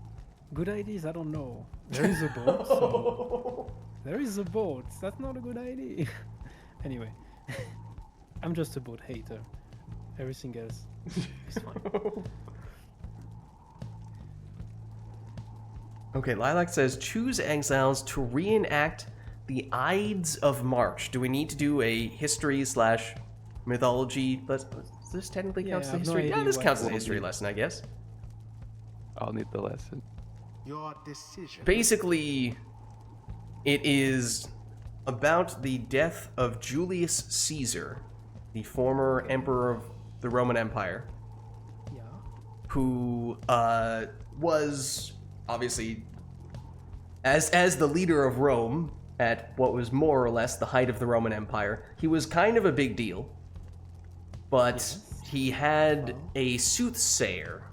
Good ideas, I don't know. There is a boat. So there is a boat. That's not a good idea. Anyway, I'm just a boat hater. Everything else is fine. Okay, Lilac says, choose exiles to reenact the Ides of March. Do we need to do a history / mythology? This technically counts as Yeah, a I have no history. Yeah, idea this what counts as a will history be. lesson, I guess. I'll need the lesson. Your decision. Basically, it is about the death of Julius Caesar, the former emperor of the Roman Empire, Yeah. who was obviously, as the leader of Rome at what was more or less the height of the Roman Empire, he was kind of a big deal. But Yes. he had Well. a soothsayer,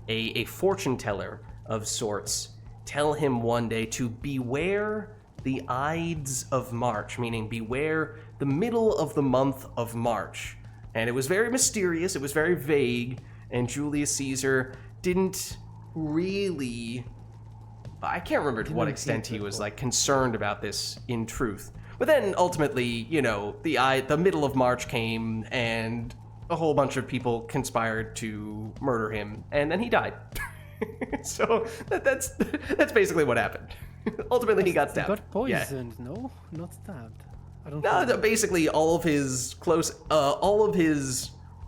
a fortune teller of sorts, tell him one day to beware the Ides of March, meaning beware the middle of the month of March. And it was very mysterious, it was very vague, and Julius Caesar didn't really... I can't remember to what Didn't extent he was interpret. like concerned about this in truth. But then ultimately, you know, the middle of March came and a whole bunch of people conspired to murder him, and then he died. So that's basically what happened. Ultimately, he got He stabbed. got Yeah. poisoned, no? Not stabbed. I don't No, know. basically all of his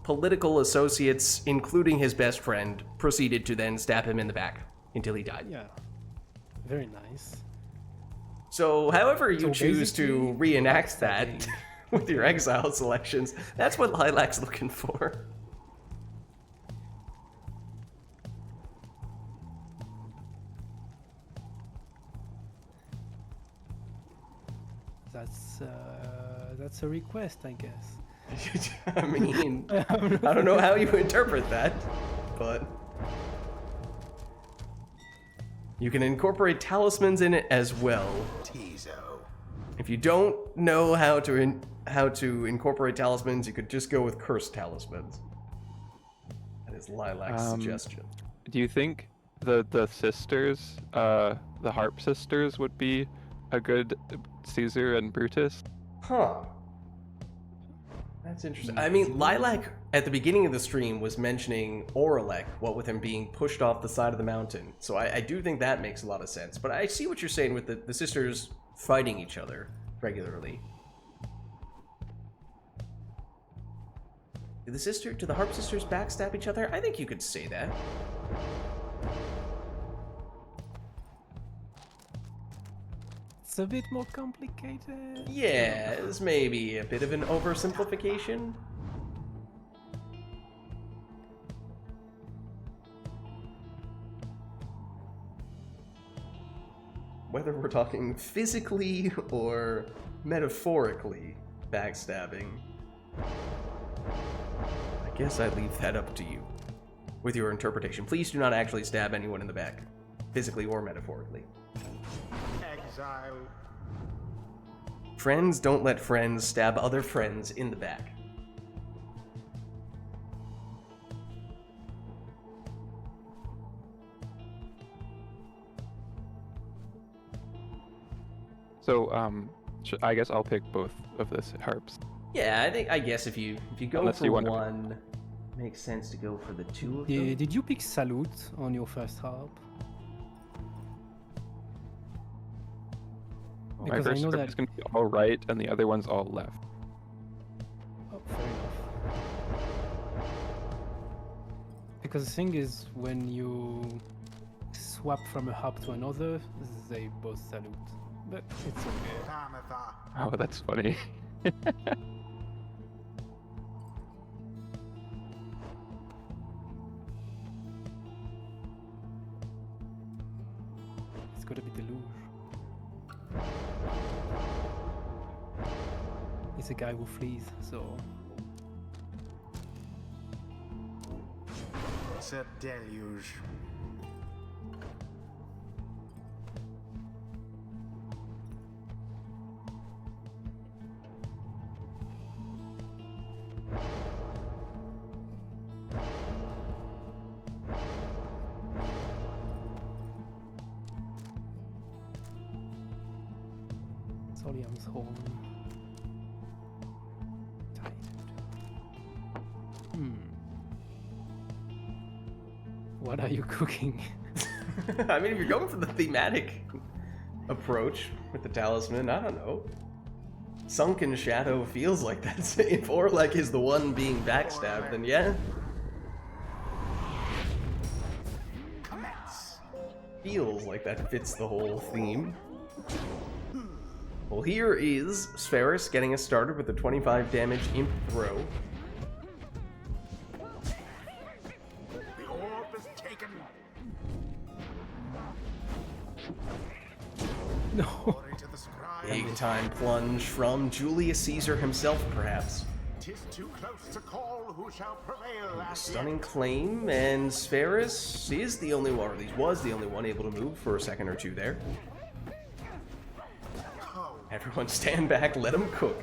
political associates, including his best friend, proceeded to then stab him in the back until he died. Yeah. Very nice. So, however you So choose to basically, reenact that backstabbing. with your exile selections, that's what Lilac's looking for. That's a request, I guess. I mean, I don't know how you interpret that, but you can incorporate talismans in it as well. Tizo. If you don't know how to incorporate talismans, you could just go with cursed talismans. That is Lilac's suggestion. Do you think the sisters, the Harp sisters, would be a good Caesar and Brutus? Huh. That's interesting. I mean, Lilac, at the beginning of the stream, was mentioning Oralek, what with him being pushed off the side of the mountain. So I do think that makes a lot of sense. But I see what you're saying with the sisters fighting each other regularly. Do the Harp sisters backstab each other? I think you could say that. It's a bit more complicated. Yeah, it's maybe a bit of an oversimplification. Whether we're talking physically or metaphorically backstabbing, I guess I leave that up to you with your interpretation. Please do not actually stab anyone in the back, physically or metaphorically. Exile. Friends don't let friends stab other friends in the back. So, I guess I'll pick both of the harps. Yeah, I guess if you go Unless for you want to- one, makes sense to go for the two of them. Did you pick Salute on your first harp? My Because I first know harp that- is going to be all right, and the other one's all left. Oh, fair enough. Because the thing is, when you swap from a harp to another, they both salute. But it's okay. Tamatha. Oh, that's funny. It's gotta be Deluge. He's a guy who flees, so It's a deluge. Solium's home. Tired. What are you cooking? I mean, if you're going for the thematic approach with the talisman, I don't know. Sunken Shadow feels like that's if Orlek is the one being backstabbed, then yeah. Commence. Feels like that fits the whole theme. Well, here is Spheris getting us started with a 25 damage imp throw. The orb is taken. No. Glory to the scribe. Big time plunge from Julius Caesar himself, perhaps. 'Tis too close to call who shall prevail at the Stunning end. claim, and Spheris is the only one, or at least was the only one, able to move for a second or two there. Oh, Everyone stand back, let him cook.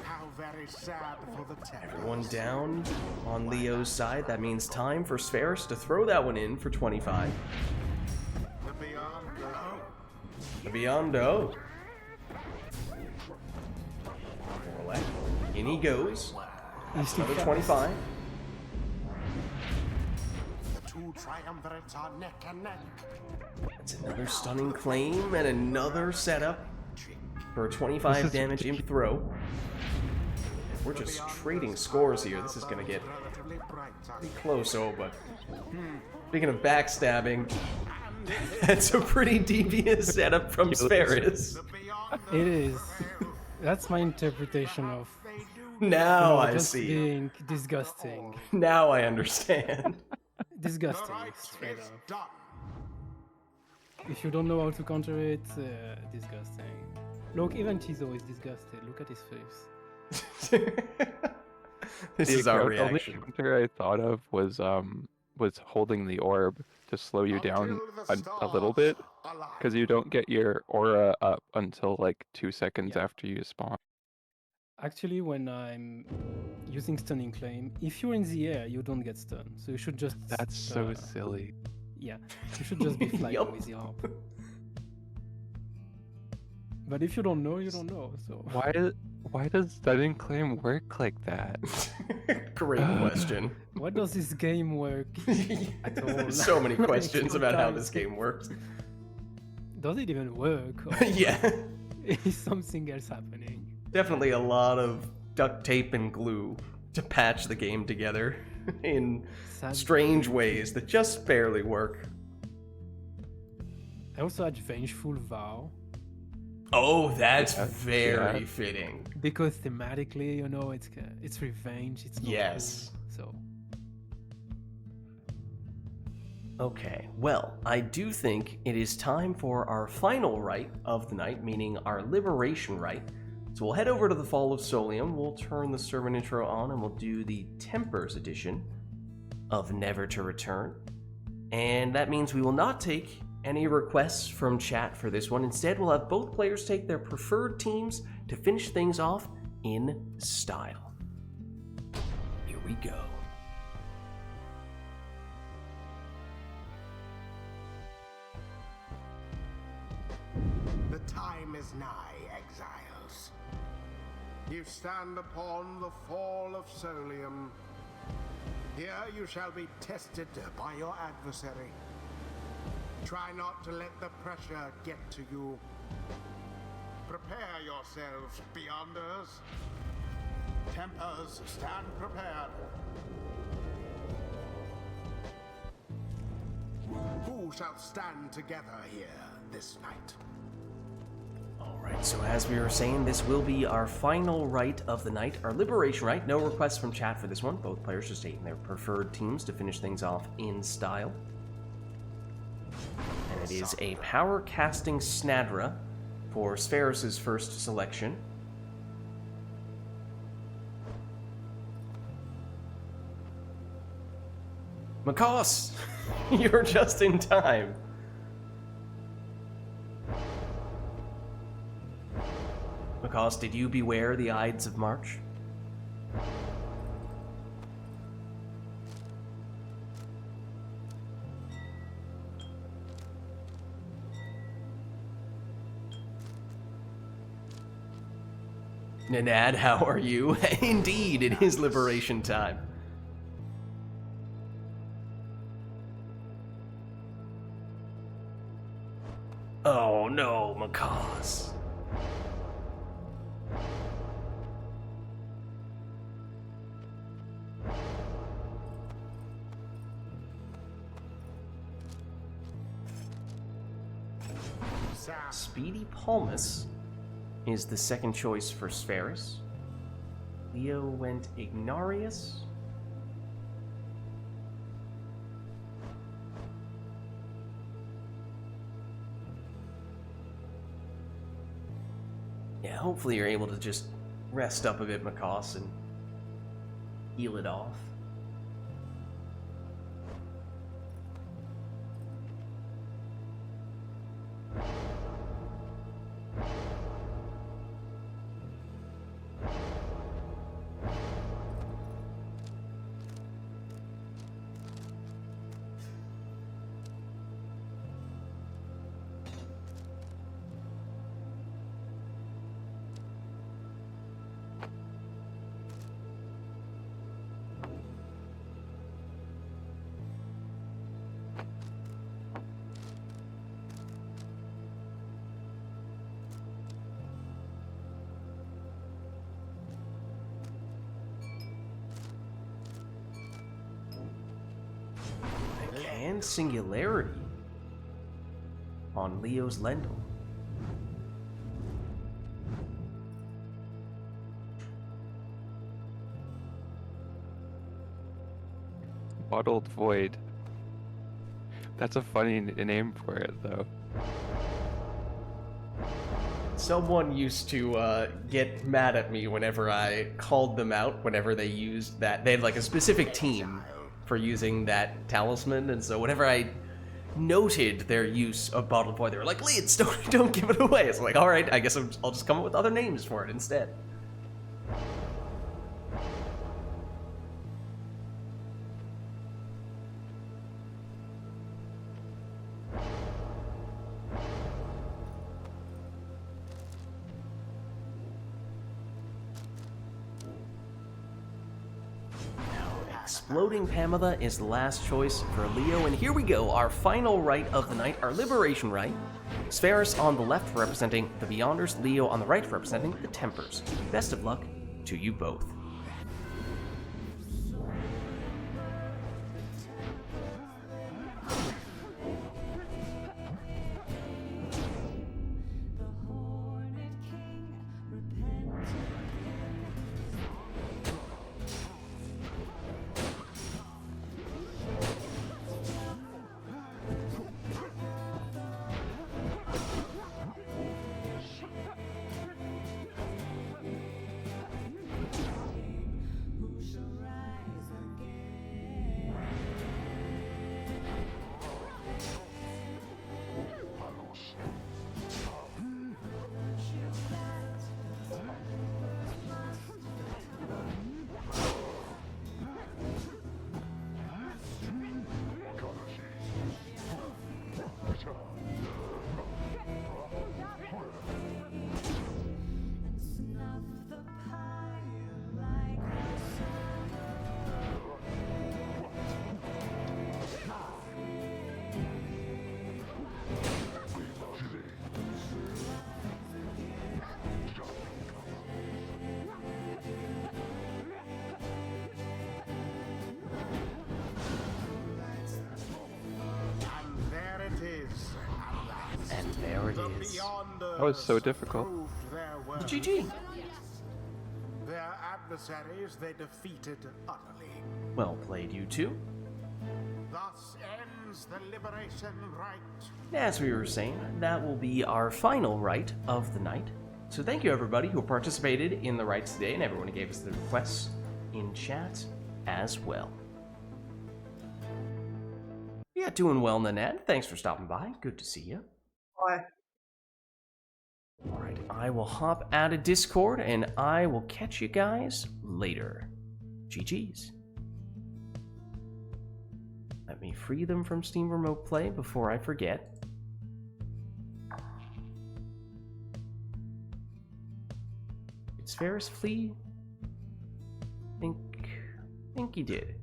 how very sad for the tempest. Everyone down on Leo's side. That means time for Spheris to throw that one in for 25. The beyond. The Beyond-O. Orlek. In he goes. He's too Another fast. 25. The two triumvirates are neck and neck. That's another stunning claim and another setup for a 25 damage imp throw. We're just trading scores here. This is gonna get Relatively bright. pretty close, oh, but speaking of backstabbing, that's a pretty devious setup from Spheris. The beyond. It is. That's my interpretation of They do Now I just see. being disgusting. Now I understand. the Disgusting, right straight is up. done. If you don't know how to counter it, disgusting. Look, even Chizo is disgusted. Look at his face. This The is our only reaction. counter I thought of was holding the orb to slow you down Until the a little bit, stars align. because you don't get your aura up until like 2 seconds after you spawn. Actually, when I'm using stunning claim, if you're in the air, you don't get stunned. So you should just. That's so silly. Yeah, you should just be flying Yup. with the harp. But if you don't know, you don't know. So Why does stunning claim work like that? Great question. what does this game work at all? So many questions about how Sometimes. this game works. Does it even work? Or Yeah, is something else happening? definitely a lot of duct tape and glue to patch the game together in Sad. strange ways that just barely work. I also had Vengeful Vow Oh, that's Yeah, very yeah. fitting. because thematically, you know, it's revenge. It's not Yes. cool, so Okay, well, I do think it is time for our final rite of the night, meaning our liberation rite. So we'll head over to the Fall of Solium, we'll turn the servant intro on, and we'll do the Tempers edition of Never to Return. And that means we will not take any requests from chat for this one. Instead, we'll have both players take their preferred teams to finish things off in style. Here we go. The time is nigh, exiles. You stand upon the fall of Solium. Here you shall be tested by your adversary. Try not to let the pressure get to you. Prepare yourselves, Beyonders. Tempers, stand prepared. Who shall stand together here this night? Alright, so as we were saying, this will be our final rite of the night, our liberation rite. No requests from chat for this one. Both players just taking their preferred teams to finish things off in style. And it is a power casting Snadra for Spheris' first selection. Macaws, you're just in time. Macaws, did you beware the Ides of March? Nanad, how are you? Indeed, it is liberation time. Oh no, macaws. Speedy Palmus is the second choice for Spherus. Leo went Ignarius. Yeah, hopefully you're able to just rest up a bit, Macaws, and heal it off. And Singularity on Leo's Lendl. Bottled Void. That's a funny name for it, though. Someone used to get mad at me whenever I called them out, whenever they used that. They had like a specific team for using that talisman, and so whenever I noted their use of Bottled Void, they were like, Leeds, don't give it away. It's like, alright, I guess I'll just come up with other names for it instead. Exploding Pamela is the last choice for Leo, and here we go, our final rite of the night, our liberation rite. Spherus on the left representing the Beyonders, Leo on the right representing the Tempers. Best of luck to you both. And there it is. That was so difficult. GG. Their adversaries they defeated utterly. Well played, you two. Thus ends the liberation rite. As we were saying, that will be our final rite of the night. So thank you everybody who participated in the rites today, and everyone who gave us the requests in chat as well. Yeah, doing well, Nanette. Thanks for stopping by. Good to see you. Bye. Alright, I will hop out of Discord and I will catch you guys later. GG's. Let me free them from Steam Remote Play before I forget. Did Spheris flee? I think he did.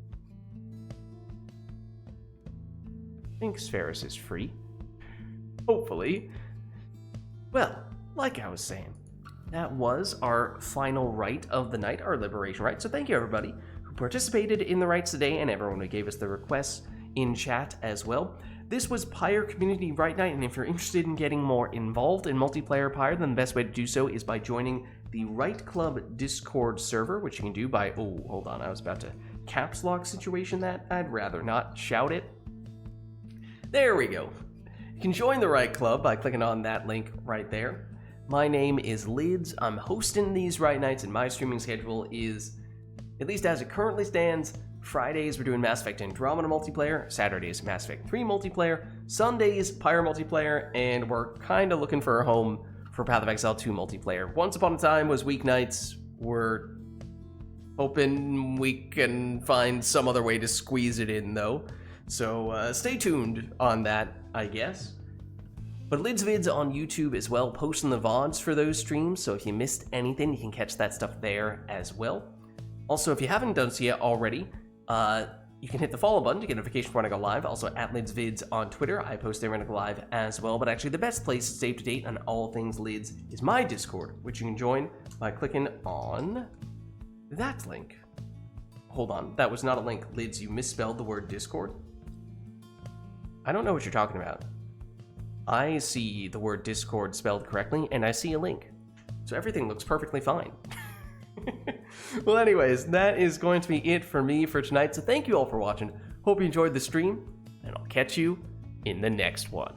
I think Spheris is free. Hopefully. Well, like I was saying, that was our final rite of the night, our liberation rite. So thank you everybody who participated in the rites today and everyone who gave us the requests in chat as well. This was Pyre Community Rite Night, and if you're interested in getting more involved in multiplayer Pyre, then the best way to do so is by joining the Rite Club Discord server, which you can do by, oh, hold on, I was about to caps lock situation that. I'd rather not shout it. There we go. You can join the Rite Club by clicking on that link right there. My name is Lids. I'm hosting these Rite Nights, and my streaming schedule is, at least as it currently stands, Fridays we're doing Mass Effect Andromeda multiplayer, Saturdays Mass Effect 3 multiplayer, Sundays Pyre multiplayer, and we're kind of looking for a home for Path of Exile 2 multiplayer. Once upon a time was weeknights. We're hoping we can find some other way to squeeze it in though. So stay tuned on that, I guess. But Lids Vids on YouTube as well, posting the VODs for those streams, so if you missed anything, you can catch that stuff there as well. Also, if you haven't done so yet already, you can hit the follow button to get notification when I go live. Also, at Lids Vids on Twitter, I post there when I go live as well. But actually, the best place to stay up to date on all things Lids is my Discord, which you can join by clicking on that link. Hold on, that was not a link. Lids, you misspelled the word Discord. I don't know what you're talking about. I see the word Discord spelled correctly, and I see a link. So everything looks perfectly fine. Well, anyways, that is going to be it for me for tonight. So thank you all for watching. Hope you enjoyed the stream, and I'll catch you in the next one.